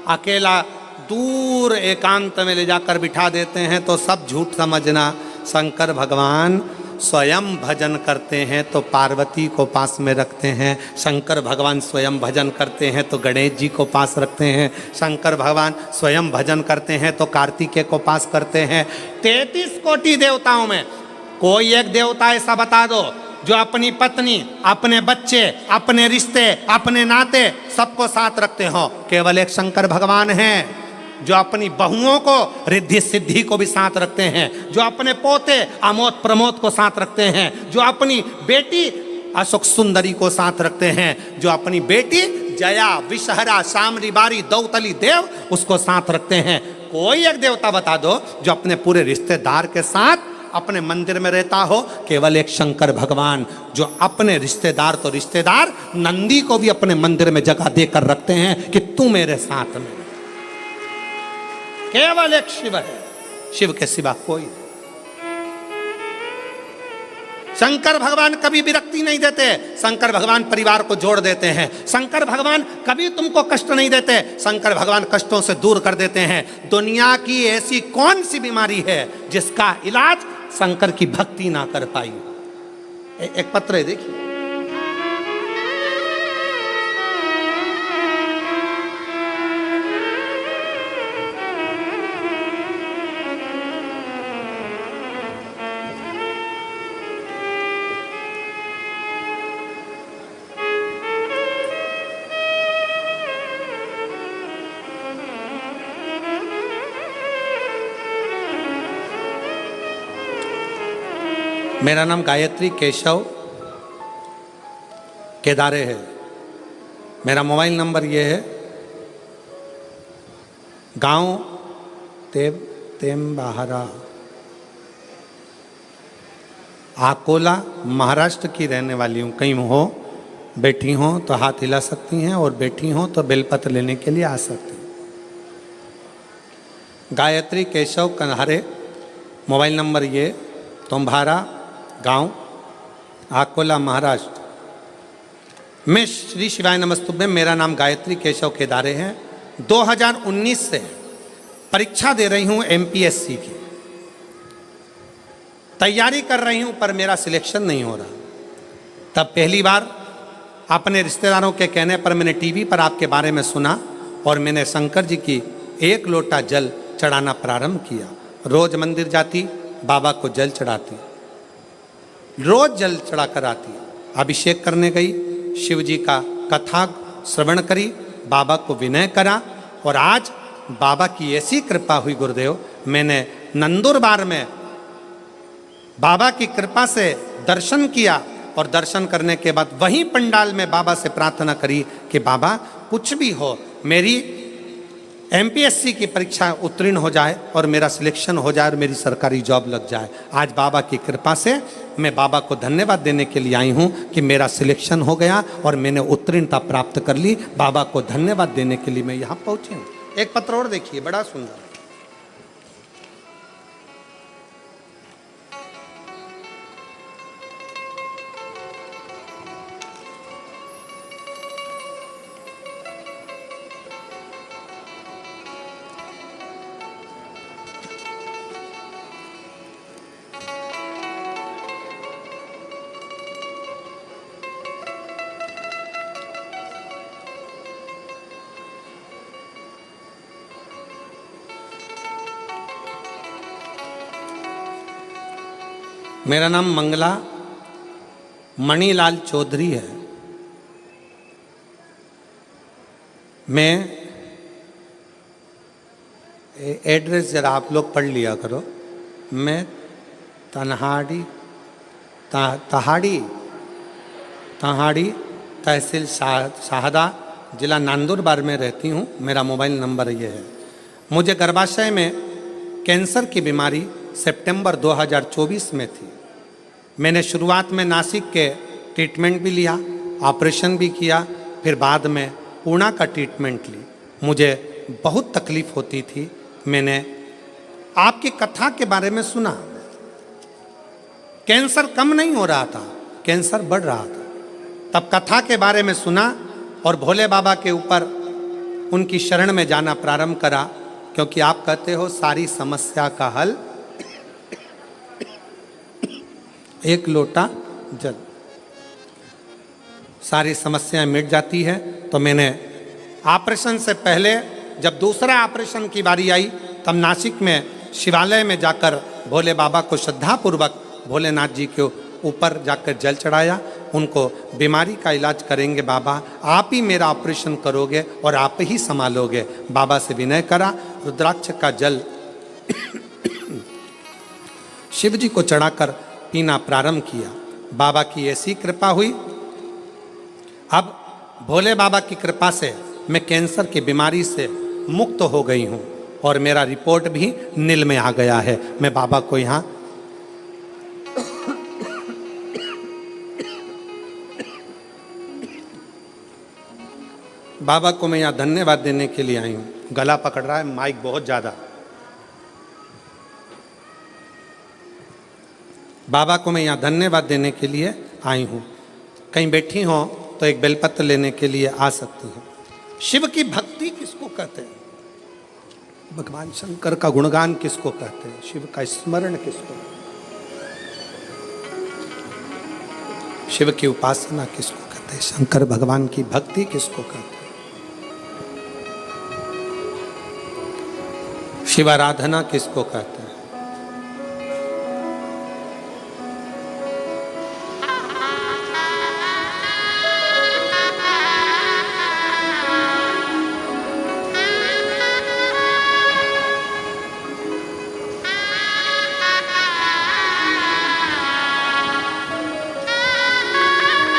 अकेला दूर एकांत में ले जाकर बिठा देते हैं, तो सब झूठ समझना। शंकर भगवान स्वयं भजन करते हैं तो पार्वती को पास में रखते हैं, शंकर भगवान स्वयं भजन करते हैं तो गणेश जी को पास रखते हैं, शंकर भगवान स्वयं भजन करते हैं तो कार्तिकेय को पास करते हैं। 33 कोटि देवताओं में कोई एक देवता ऐसा बता दो जो अपनी पत्नी, अपने बच्चे, अपने रिश्ते, अपने नाते सबको साथ रखते हो। केवल एक शंकर भगवान हैं जो अपनी बहुओं को, रिद्धि सिद्धि को भी साथ रखते हैं, जो अपने पोते अमोद प्रमोद को साथ रखते हैं, जो अपनी बेटी अशोक सुंदरी को साथ रखते हैं, जो अपनी बेटी जया, विषहरा, शामरी बारी, दौतली देव उसको साथ रखते हैं। कोई एक देवता बता दो जो अपने पूरे रिश्तेदार के साथ अपने मंदिर में रहता हो। केवल एक शंकर भगवान जो अपने रिश्तेदार तो रिश्तेदार, नंदी को भी अपने मंदिर में जगह देकर रखते हैं कि तू मेरे साथ में। केवल एक शिव है, शिव के सिवा कोई नहीं। शंकर भगवान कभी विरक्ति नहीं देते, शंकर भगवान परिवार को जोड़ देते हैं, शंकर भगवान कभी तुमको कष्ट नहीं देते, शंकर भगवान कष्टों से दूर कर देते हैं। दुनिया की ऐसी कौन सी बीमारी है जिसका इलाज शंकर की भक्ति ना कर पाई? एक पत्र है, देखिए। मेरा नाम गायत्री केशव केदारे है। मेरा मोबाइल नंबर ये है, गांव तेम्बाहरा, अकोला, महाराष्ट्र की रहने वाली हूँ। कहीं हो, बैठी हो तो हाथ हिला सकती हैं, और बैठी हो तो बेलपत्र लेने के लिए आ सकती हैं। गायत्री केशव कन्हारे, मोबाइल नंबर ये, तुम्हारा गांव अकोला, महाराष्ट्र। मैं श्री शिवाय नमस्तुभ्यं, मेरा नाम गायत्री केशव केदारे है। 2019 से परीक्षा दे रही हूँ एमपीएससी की, तैयारी कर रही हूँ, पर मेरा सिलेक्शन नहीं हो रहा। तब पहली बार अपने रिश्तेदारों के कहने पर मैंने टीवी पर आपके बारे में सुना, और मैंने शंकर जी की 1 लोटा जल चढ़ाना प्रारंभ किया। रोज मंदिर जाती, बाबा को जल चढ़ाती, रोज जल चढ़ा कर आती, अभिषेक करने गई, शिव जी का कथा श्रवण करी, बाबा को विनय करा, और आज बाबा की ऐसी कृपा हुई गुरुदेव, मैंने नंदुरबार में बाबा की कृपा से दर्शन किया, और दर्शन करने के बाद वहीं पंडाल में बाबा से प्रार्थना करी कि बाबा कुछ भी हो, मेरी एमपीएससी की परीक्षा उत्तीर्ण हो जाए और मेरा सिलेक्शन हो जाए और मेरी सरकारी जॉब लग जाए। आज बाबा की कृपा से मैं बाबा को धन्यवाद देने के लिए आई हूँ कि मेरा सिलेक्शन हो गया और मैंने उत्तीर्णता प्राप्त कर ली। बाबा को धन्यवाद देने के लिए मैं यहाँ पहुँची हूँ। एक पत्र और देखिए, बड़ा सुंदर। मेरा नाम मंगला मणिलाल चौधरी है। मैं एड्रेस जरा आप लोग पढ़ लिया करो। मैं तहाड़ी तहसील शाहदा, जिला नंदुरबार में रहती हूँ। मेरा मोबाइल नंबर ये है। मुझे गर्भाशय में कैंसर की बीमारी सितंबर 2024 में थी। मैंने शुरुआत में नासिक के ट्रीटमेंट भी लिया, ऑपरेशन भी किया, फिर बाद में पूना का ट्रीटमेंट ली। मुझे बहुत तकलीफ होती थी। मैंने आपकी कथा के बारे में सुना। कैंसर कम नहीं हो रहा था, कैंसर बढ़ रहा था। तब कथा के बारे में सुना और भोले बाबा के ऊपर उनकी शरण में जाना प्रारंभ करा, क्योंकि आप कहते हो सारी समस्या का हल 1 लोटा जल, सारी समस्याएं मिट जाती है। तो मैंने ऑपरेशन से पहले जब दूसरा ऑपरेशन की बारी आई, तब नासिक में शिवालय में जाकर भोले बाबा को श्रद्धापूर्वक भोलेनाथ जी के ऊपर जाकर जल चढ़ाया। उनको बीमारी का इलाज करेंगे बाबा, आप ही मेरा ऑपरेशन करोगे और आप ही संभालोगे। बाबा से विनय करा, रुद्राक्ष का जल शिव जी को चढ़ाकर पीना प्रारंभ किया। बाबा की ऐसी कृपा हुई, अब भोले बाबा की कृपा से मैं कैंसर की बीमारी से मुक्त हो गई हूँ और मेरा रिपोर्ट भी नील में आ गया है। मैं बाबा को यहाँ बाबा को मैं यहाँ धन्यवाद देने के लिए आई हूँ। गला पकड़ रहा है माइक बहुत ज़्यादा। बाबा को मैं यहाँ धन्यवाद देने के लिए आई हूँ। कहीं बैठी हो तो एक बेलपत्र लेने के लिए आ सकती हैं। शिव की भक्ति किसको कहते हैं? भगवान शंकर का गुणगान किसको कहते हैं? शिव का स्मरण किसको? शिव की उपासना किसको कहते हैं? शंकर भगवान की भक्ति किसको कहते हैं? शिव आराधना किसको कहते हैं?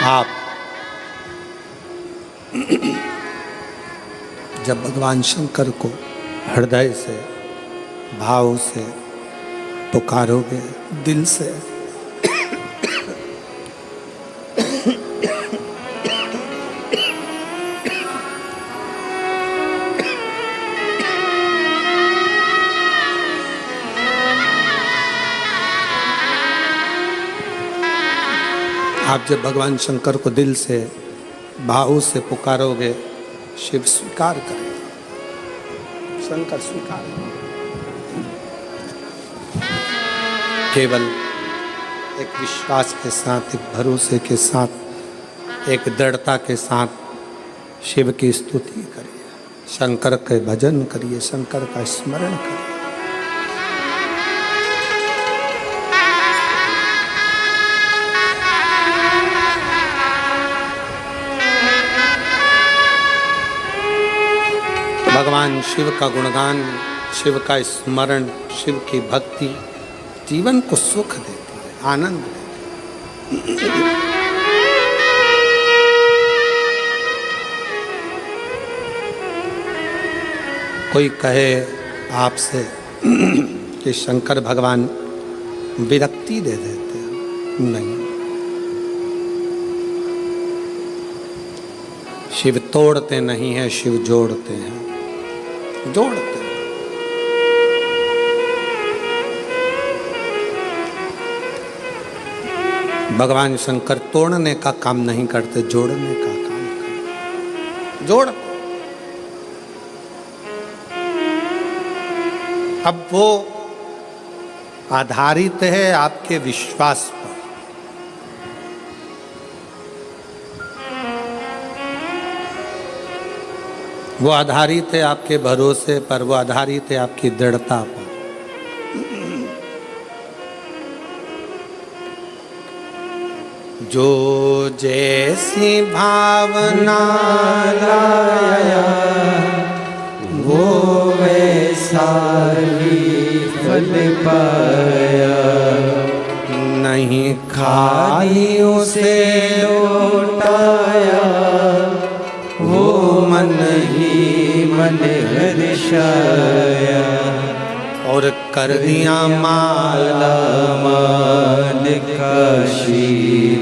आप जब भगवान शंकर को हृदय से, भाव से पुकारोगे, दिल से, आप जब भगवान शंकर को दिल से, भाव से पुकारोगे, शिव स्वीकार करेगा, शंकर स्वीकार करेगा। केवल एक विश्वास के साथ, एक भरोसे के साथ, एक दृढ़ता के साथ शिव की स्तुति करिए, शंकर के भजन करिए, शंकर का स्मरण करिए। भगवान शिव का गुणगान, शिव का स्मरण, शिव की भक्ति जीवन को सुख देती है, आनंद देती है। कोई कहे आपसे कि शंकर भगवान विरक्ति दे देते हैं, नहीं, शिव तोड़ते नहीं हैं, शिव जोड़ते हैं, जोड़ते हैं। भगवान शंकर तोड़ने का काम नहीं करते, जोड़ने का काम करते, जोड़ते। अब वो आधारित है आपके विश्वास पर। वो आधारित है आपके भरोसे पर, वो आधारित है आपकी दृढ़ता पर। जो जैसी भावना लाया वो वैसा ही फल पाया, नहीं खाली उसे लौटाया, वो मन ही मन हर्षाया, और कर दिया माला माल काशी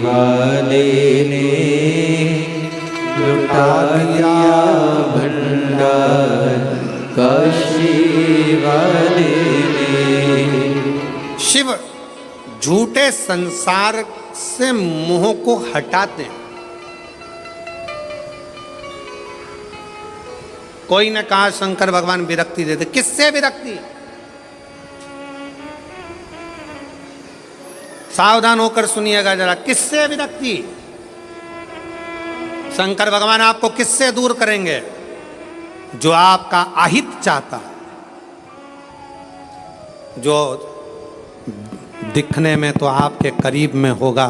वाले ने, लुटा दिया भंडार काशी वाले ने। शिव झूठे संसार से मोह को हटाते हैं। कोई ने कहा शंकर भगवान विरक्ति देते, किससे विरक्ति? सावधान होकर सुनिएगा जरा, किससे विरक्ति? शंकर भगवान आपको किससे दूर करेंगे? जो आपका अहित चाहता है, जो दिखने में तो आपके करीब में होगा,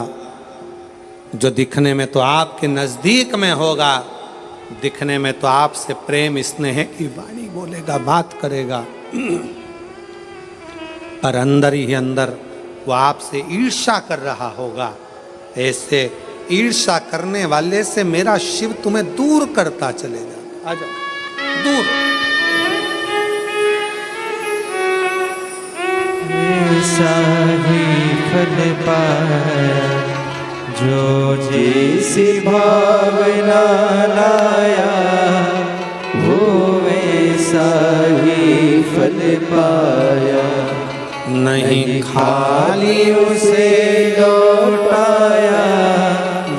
जो दिखने में तो आपके नजदीक में होगा, दिखने में तो आपसे प्रेम स्नेह की वाणी बोलेगा, बात करेगा, पर अंदर ही अंदर वो आपसे ईर्ष्या कर रहा होगा। ऐसे ईर्ष्या करने वाले से मेरा शिव तुम्हें दूर करता चलेगा। आजा दूर। ऐसा ही फल पाया, जो जैसी भावना लाया, वो वैसा ही फल पाया, नहीं खाली उसे लौटाया,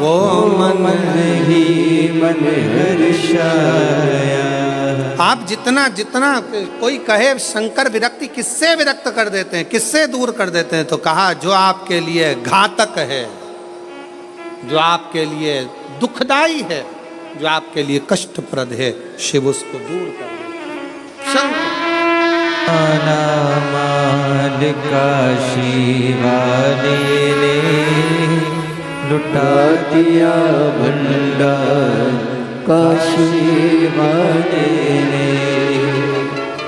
वो मन ही मन हर्षाया। आप जितना जितना कोई कहे शंकर विरक्ति, किससे विरक्त कर देते हैं, किससे दूर कर देते हैं? तो कहा जो आपके लिए घातक है, जो आपके लिए दुखदाई है, जो आपके लिए कष्टप्रद है, शिव उसको दूर कर देते। शंकर माल काशी वाले ने, लुटा दिया भंडार काशी वाले ने,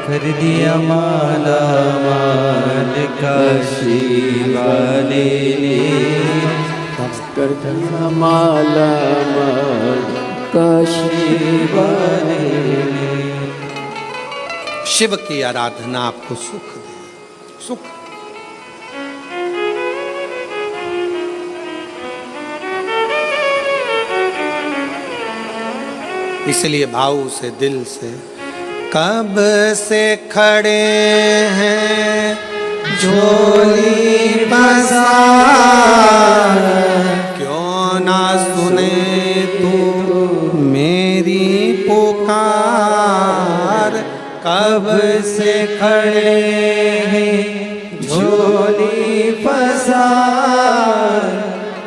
कर दिया माला माल काशी वाले ने, कर दिया माला माल काशी वाले ने। शिव की आराधना आपको सुख दे, सुख। इसलिए भाव से, दिल से, कब से खड़े हैं झोली पसार, क्यों ना सुने तू मेरी पुकार। कब से खड़े हैं झोली पसार,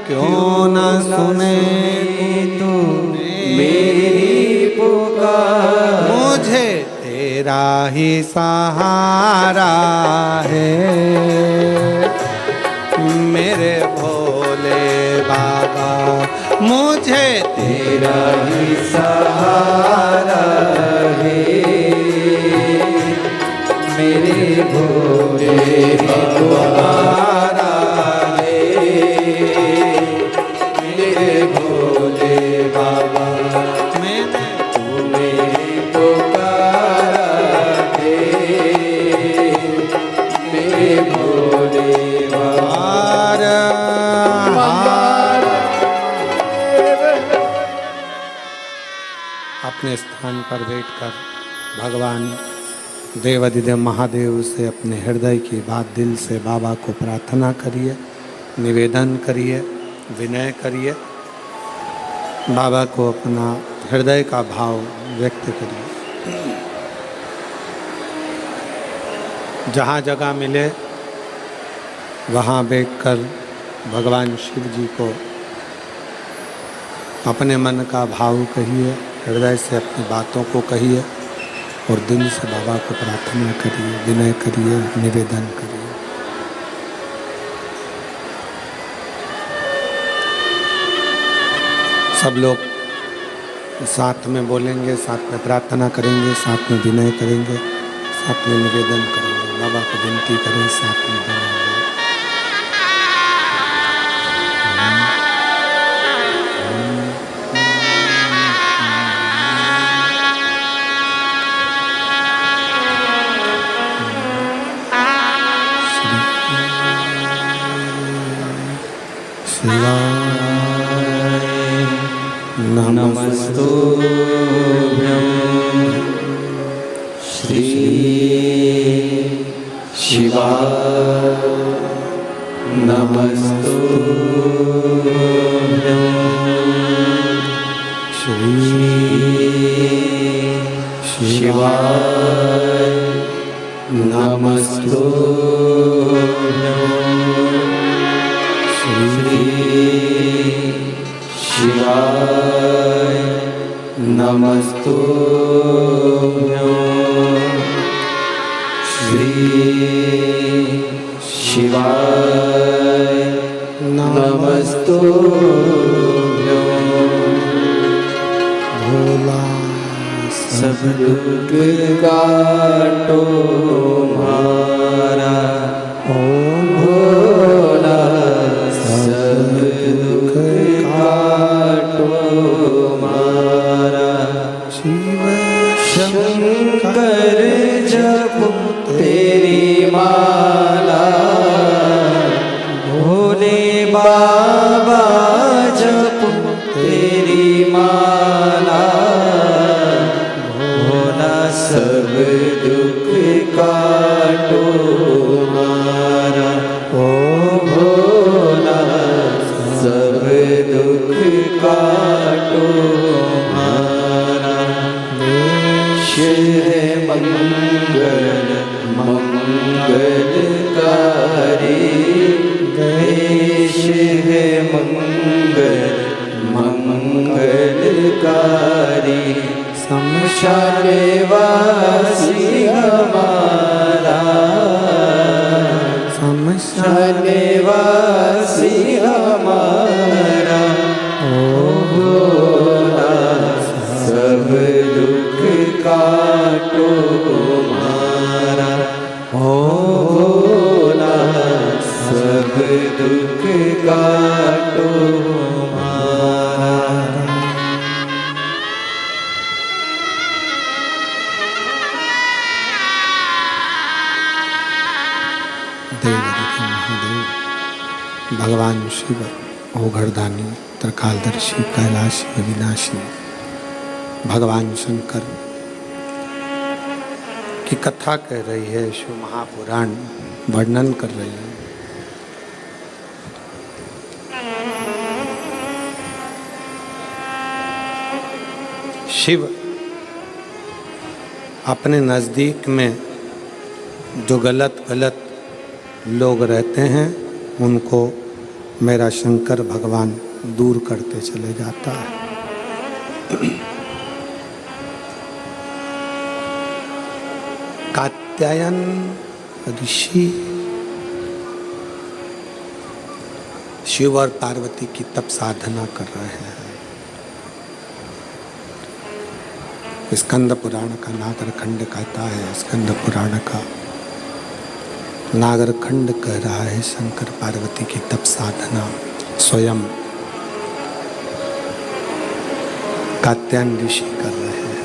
क्यों ना सुने तू मेरी पुकार। मुझे तेरा ही सहारा है मेरे भोले बाबा, मुझे तेरा ही सहारा है मेरे भोले बाबा, मेरे भोले बाबा। मैंने तुम्हें पुकारा है मेरे भोले बाबा। अपने स्थान पर बैठकर भगवान देवाधिदेव महादेव से अपने हृदय की बात दिल से बाबा को प्रार्थना करिए, निवेदन करिए, विनय करिए, बाबा को अपना हृदय का भाव व्यक्त करिए। जहाँ जगह मिले वहाँ बैठकर भगवान शिव जी को अपने मन का भाव कहिए, हृदय से अपनी बातों को कहिए और दिल से बाबा को प्रार्थना करिए, विनय करिए, निवेदन करिए। सब लोग साथ में बोलेंगे, साथ में प्रार्थना करेंगे, साथ में विनय करेंगे, साथ में निवेदन करेंगे, बाबा को विनती करें, साथ में विनय। नमस्तुभ्यं श्री शिवाय, नमस्तुभ्यं श्री शिवाय, नमस्तुभ्यं श्री शिवाय, नमस्तुभ्यं श्री शिवाय, नमस्तुभ्यं। भोला सब दुख काटो मारा, ओम भोला सब दुख काटो मारा। शिव शंकर जप तेरी माला, भोले बाबा जप तेरी माला। भोला सब दुख काटो मारा, ओ भोला सब दुख काटो मारा। शिव मंगल मंगलकारी, शिव मंगल मंगलकारी। शमशान वासी हमारा, शमशान वासी हमारा। ओ भोला सब दुख काटो मारा, ओ भोला सब दुख काटो मारा। भगवान शिव ओघड़दानी त्रिकालदर्शी कैलाशी अविनाशी भगवान शंकर की कथा कह रही है, शिव महापुराण वर्णन कर रही है। शिव अपने नज़दीक में जो गलत गलत लोग रहते हैं उनको मेरा शंकर भगवान दूर करते चले जाता है। कात्यायन ऋषि शिव और पार्वती की तप साधना कर रहे हैं। स्कंद पुराण का नागरखंड कहता है, स्कंद पुराण का नागरखंड कह रहा है शंकर पार्वती की तप साधना स्वयं कात्यायन ऋषि कर रहे हैं।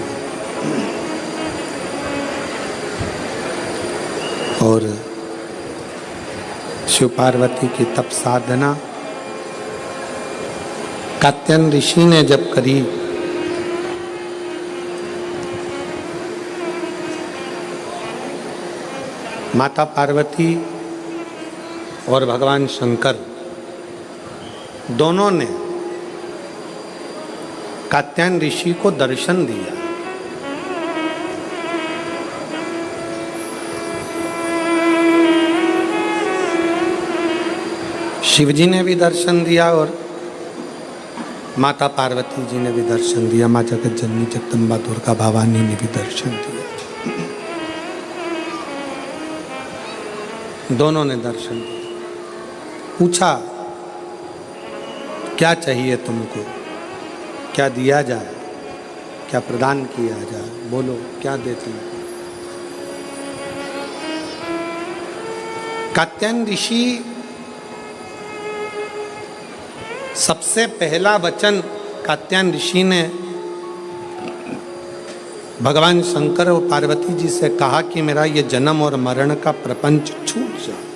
और शिव पार्वती की तप साधना कात्यायन ऋषि ने जब करी माता पार्वती और भगवान शंकर दोनों ने कात्यायन ऋषि को दर्शन दिया। शिव जी ने भी दर्शन दिया और माता पार्वती जी ने भी दर्शन दिया। माँ जगत जननी जगदम्बा दुर्गा भवानी ने भी दर्शन दिया। दोनों ने दर्शन दिया। पूछा क्या चाहिए तुमको, क्या दिया जाए, क्या प्रदान किया जाए, बोलो क्या देते हैं। कात्यायन ऋषि सबसे पहला वचन कात्यायन ऋषि ने भगवान शंकर और पार्वती जी से कहा कि मेरा ये जन्म और मरण का प्रपंच छूट जाए।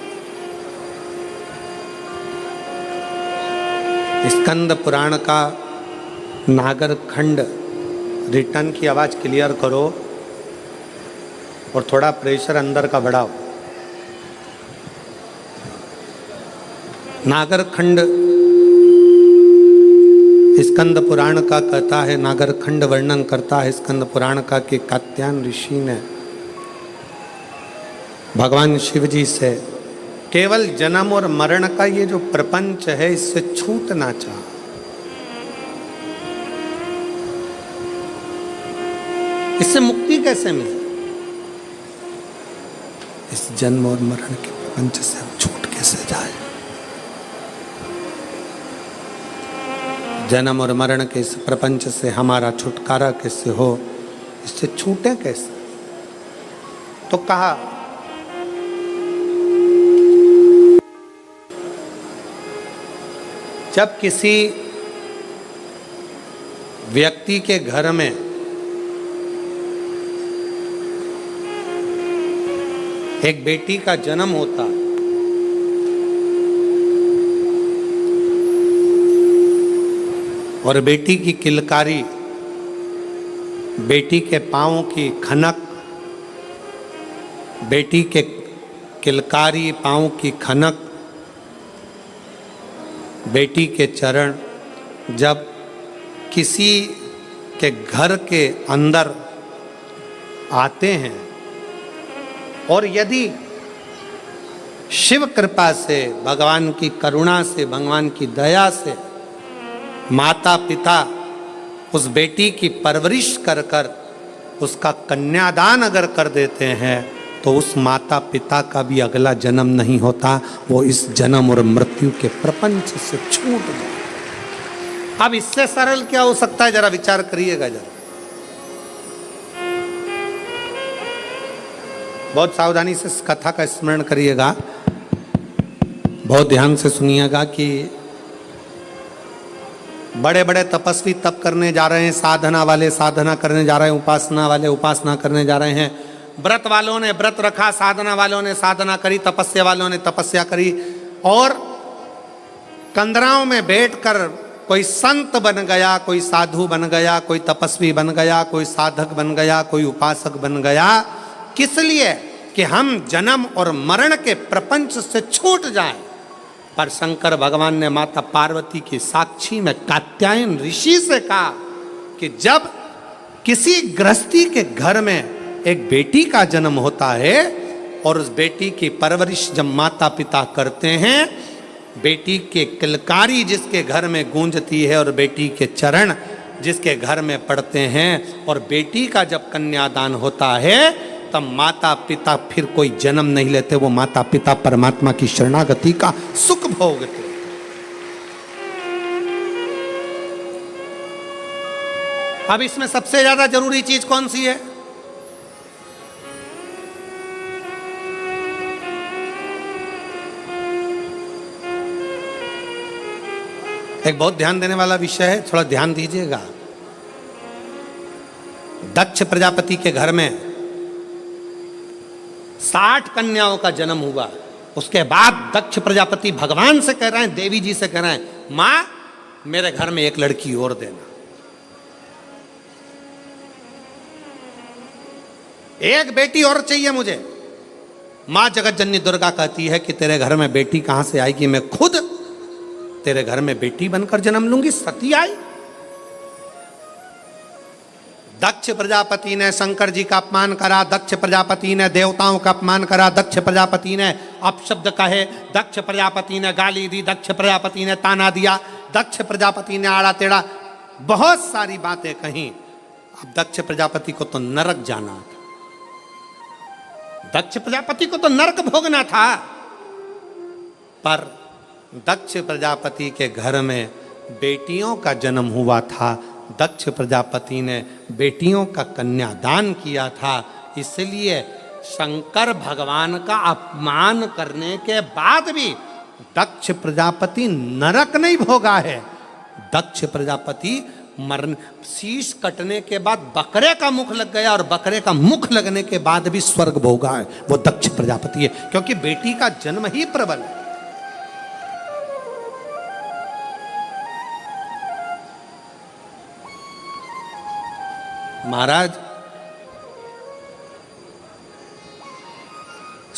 स्कंद पुराण का नागरखंड रिटर्न की आवाज क्लियर करो और थोड़ा प्रेशर अंदर का बढ़ाओ। नागरखंड स्कंद पुराण का कहता है, नागरखंड वर्णन करता है स्कंद पुराण का कि कात्यायन ऋषि ने भगवान शिव जी से केवल जन्म और मरण का ये जो प्रपंच है इससे छूटना चाहा। इससे मुक्ति कैसे मिले? इस जन्म और मरण के प्रपंच से हम छूट कैसे जाए? जन्म और मरण के इस प्रपंच से हमारा छुटकारा कैसे हो, इससे छूटे कैसे? तो कहा जब किसी व्यक्ति के घर में एक बेटी का जन्म होता है और बेटी की किलकारी, बेटी के पाँव की खनक, बेटी के किलकारी पाँव की खनक, बेटी के चरण जब किसी के घर के अंदर आते हैं और यदि शिव कृपा से, भगवान की करुणा से, भगवान की दया से माता पिता उस बेटी की परवरिश कर कर उसका कन्यादान अगर कर देते हैं तो उस माता पिता का भी अगला जन्म नहीं होता, वो इस जन्म और मृत्यु के प्रपंच से छूट गए। अब इससे सरल क्या हो सकता है, जरा विचार करिएगा जरा। बहुत सावधानी से इस कथा का स्मरण करिएगा, बहुत ध्यान से सुनिएगा कि बड़े बड़े तपस्वी तप करने जा रहे हैं, साधना वाले साधना करने जा रहे हैं, उपासना वाले उपासना करने जा रहे हैं, व्रत वालों ने व्रत रखा, साधना वालों ने साधना करी, तपस्या वालों ने तपस्या करी, और कंदराओं में बैठकर कोई संत बन गया, कोई साधु बन गया, कोई तपस्वी बन गया, कोई साधक बन गया, कोई उपासक बन गया। किस लिए? कि हम जन्म और मरण के प्रपंच से छूट जाएं। पर शंकर भगवान ने माता पार्वती की साक्षी में कात्यायन ऋषि से कहा कि जब किसी गृहस्थी के घर में एक बेटी का जन्म होता है और उस बेटी की परवरिश जब माता पिता करते हैं, बेटी के किलकारी जिसके घर में गूंजती है और बेटी के चरण जिसके घर में पड़ते हैं, और बेटी का जब कन्यादान होता है तब माता पिता फिर कोई जन्म नहीं लेते, वो माता पिता परमात्मा की शरणागति का सुख भोगते। अब इसमें सबसे ज्यादा जरूरी चीज कौन सी है? एक बहुत ध्यान देने वाला विषय है, थोड़ा ध्यान दीजिएगा। दक्ष प्रजापति के घर में 60 कन्याओं का जन्म हुआ। उसके बाद दक्ष प्रजापति भगवान से कह रहे हैं, देवी जी से कह रहे हैं, मां मेरे घर में एक लड़की और देना, एक बेटी और चाहिए मुझे। मां जगत जननी दुर्गा कहती है कि तेरे घर में बेटी कहां से आएगी, मैं खुद तेरे घर में बेटी बनकर जन्म लूंगी। सती आई। दक्ष प्रजापति ने शंकर जी का अपमान करा, दक्ष प्रजापति ने देवताओं का अपमान करा, दक्ष प्रजापति ने अपशब्द कहे, दक्ष प्रजापति ने गाली दी, दक्ष प्रजापति ने ताना दिया, दक्ष प्रजापति ने आड़ा टेढ़ा बहुत सारी बातें कही। अब दक्ष प्रजापति को तो नरक जाना था, दक्ष प्रजापति को तो नरक भोगना था। पर दक्ष प्रजापति के घर में बेटियों का जन्म हुआ था, दक्ष प्रजापति ने बेटियों का कन्यादान किया था। इसलिए शंकर भगवान का अपमान करने के बाद भी दक्ष प्रजापति नरक नहीं भोगा है। दक्ष प्रजापति मरण, शीश कटने के बाद बकरे का मुख लग गया और बकरे का मुख लगने के बाद भी स्वर्ग भोगा है, वो दक्ष प्रजापति है, क्योंकि बेटी का जन्म ही प्रबल है। महाराज,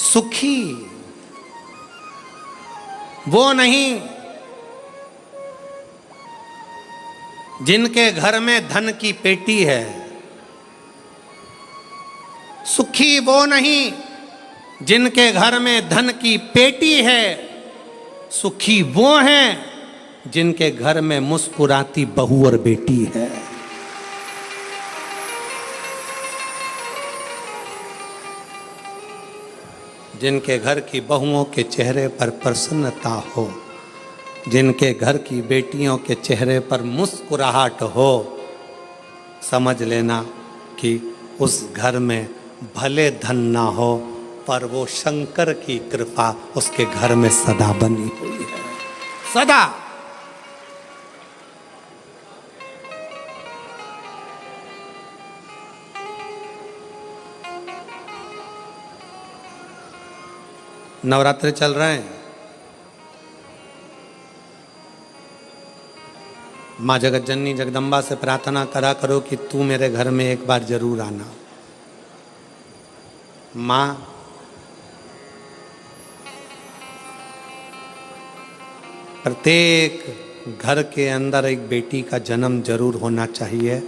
सुखी वो नहीं जिनके घर में धन की पेटी है, सुखी वो नहीं जिनके घर में धन की पेटी है, सुखी वो हैं जिनके घर में मुस्कुराती बहू और बेटी है। जिनके घर की बहुओं के चेहरे पर प्रसन्नता हो, जिनके घर की बेटियों के चेहरे पर मुस्कुराहट हो, समझ लेना कि उस घर में भले धन ना हो पर वो शंकर की कृपा उसके घर में सदा बनी हुई है, सदा। नवरात्रि चल रहे हैं, माँ जगत जननी जगदम्बा से प्रार्थना करा करो कि तू मेरे घर में एक बार जरूर आना। माँ प्रत्येक घर के अंदर एक बेटी का जन्म जरूर होना चाहिए।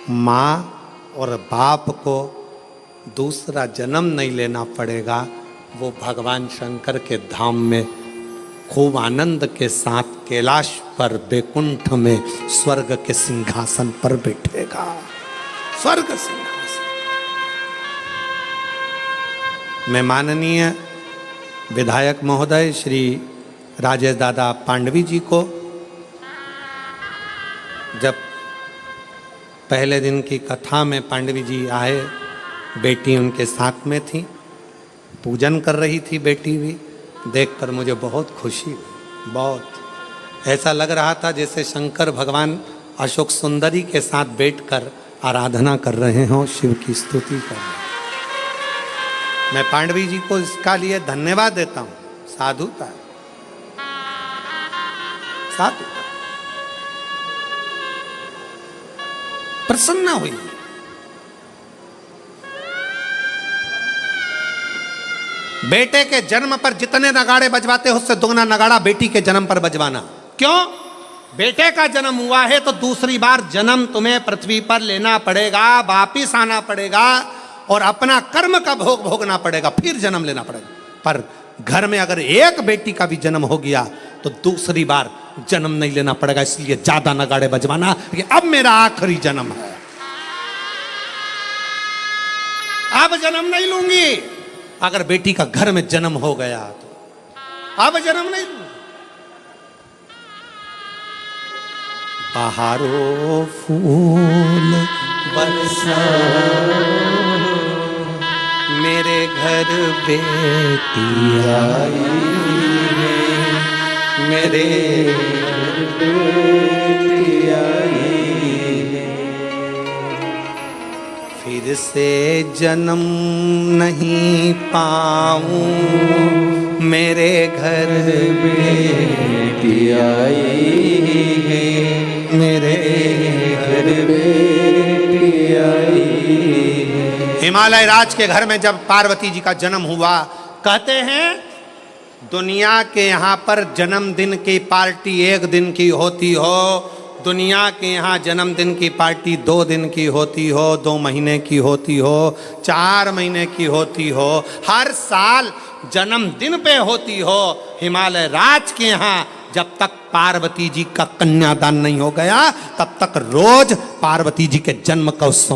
माँ और बाप को दूसरा जन्म नहीं लेना पड़ेगा, वो भगवान शंकर के धाम में खूब आनंद के साथ कैलाश पर बैकुंठ में स्वर्ग के सिंहासन पर बैठेगा। स्वर्ग सिंहासन में माननीय विधायक महोदय श्री राजेश दादा पांडवी जी को जब पहले दिन की कथा में पांडवी जी आए, बेटी उनके साथ में थी, पूजन कर रही थी बेटी भी, देखकर मुझे बहुत खुशी हुई। बहुत ऐसा लग रहा था जैसे शंकर भगवान अशोक सुंदरी के साथ बैठकर आराधना कर रहे हों, शिव की स्तुति कर रहे हैं। मैं पांडवी जी को इसका लिए धन्यवाद देता हूँ, साधुता। साथ प्रसन्न हुई। बेटे के जन्म पर जितने नगाड़े बजवाते हो उससे दुगना नगाड़ा बेटी के जन्म पर बजवाना। क्यों? बेटे का जन्म हुआ है तो दूसरी बार जन्म तुम्हें पृथ्वी पर लेना पड़ेगा, वापिस आना पड़ेगा और अपना कर्म का भोग भोगना पड़ेगा, फिर जन्म लेना पड़ेगा। पर घर में अगर एक बेटी का भी जन्म हो गया तो दूसरी बार जन्म नहीं लेना पड़ेगा। इसलिए ज्यादा नगाड़े बजवाना कि अब मेरा आखिरी जन्म है, अब जन्म नहीं लूंगी। अगर बेटी का घर में जन्म हो गया तो अब जन्म नहीं लूंगी। बहारो फूल बरसा मेरे घर बेटी आई है, मेरे घर बेटी आई है। फिर से जन्म नहीं पाऊं, मेरे घर बेटी आई है, मेरे घर बेटी आई है। हिमालय राज के घर में जब पार्वती जी का जन्म हुआ, कहते हैं दुनिया के यहाँ पर जन्मदिन की पार्टी एक दिन की होती हो, दुनिया के यहाँ जन्मदिन की पार्टी 2 दिन की होती हो, 2 महीने की होती हो, 4 महीने की होती हो, हर साल जन्मदिन पे होती हो। हिमालय राज के यहाँ जब तक पार्वती जी का कन्यादान नहीं हो गया तब तक रोज पार्वती जी के जन्म का उत्सव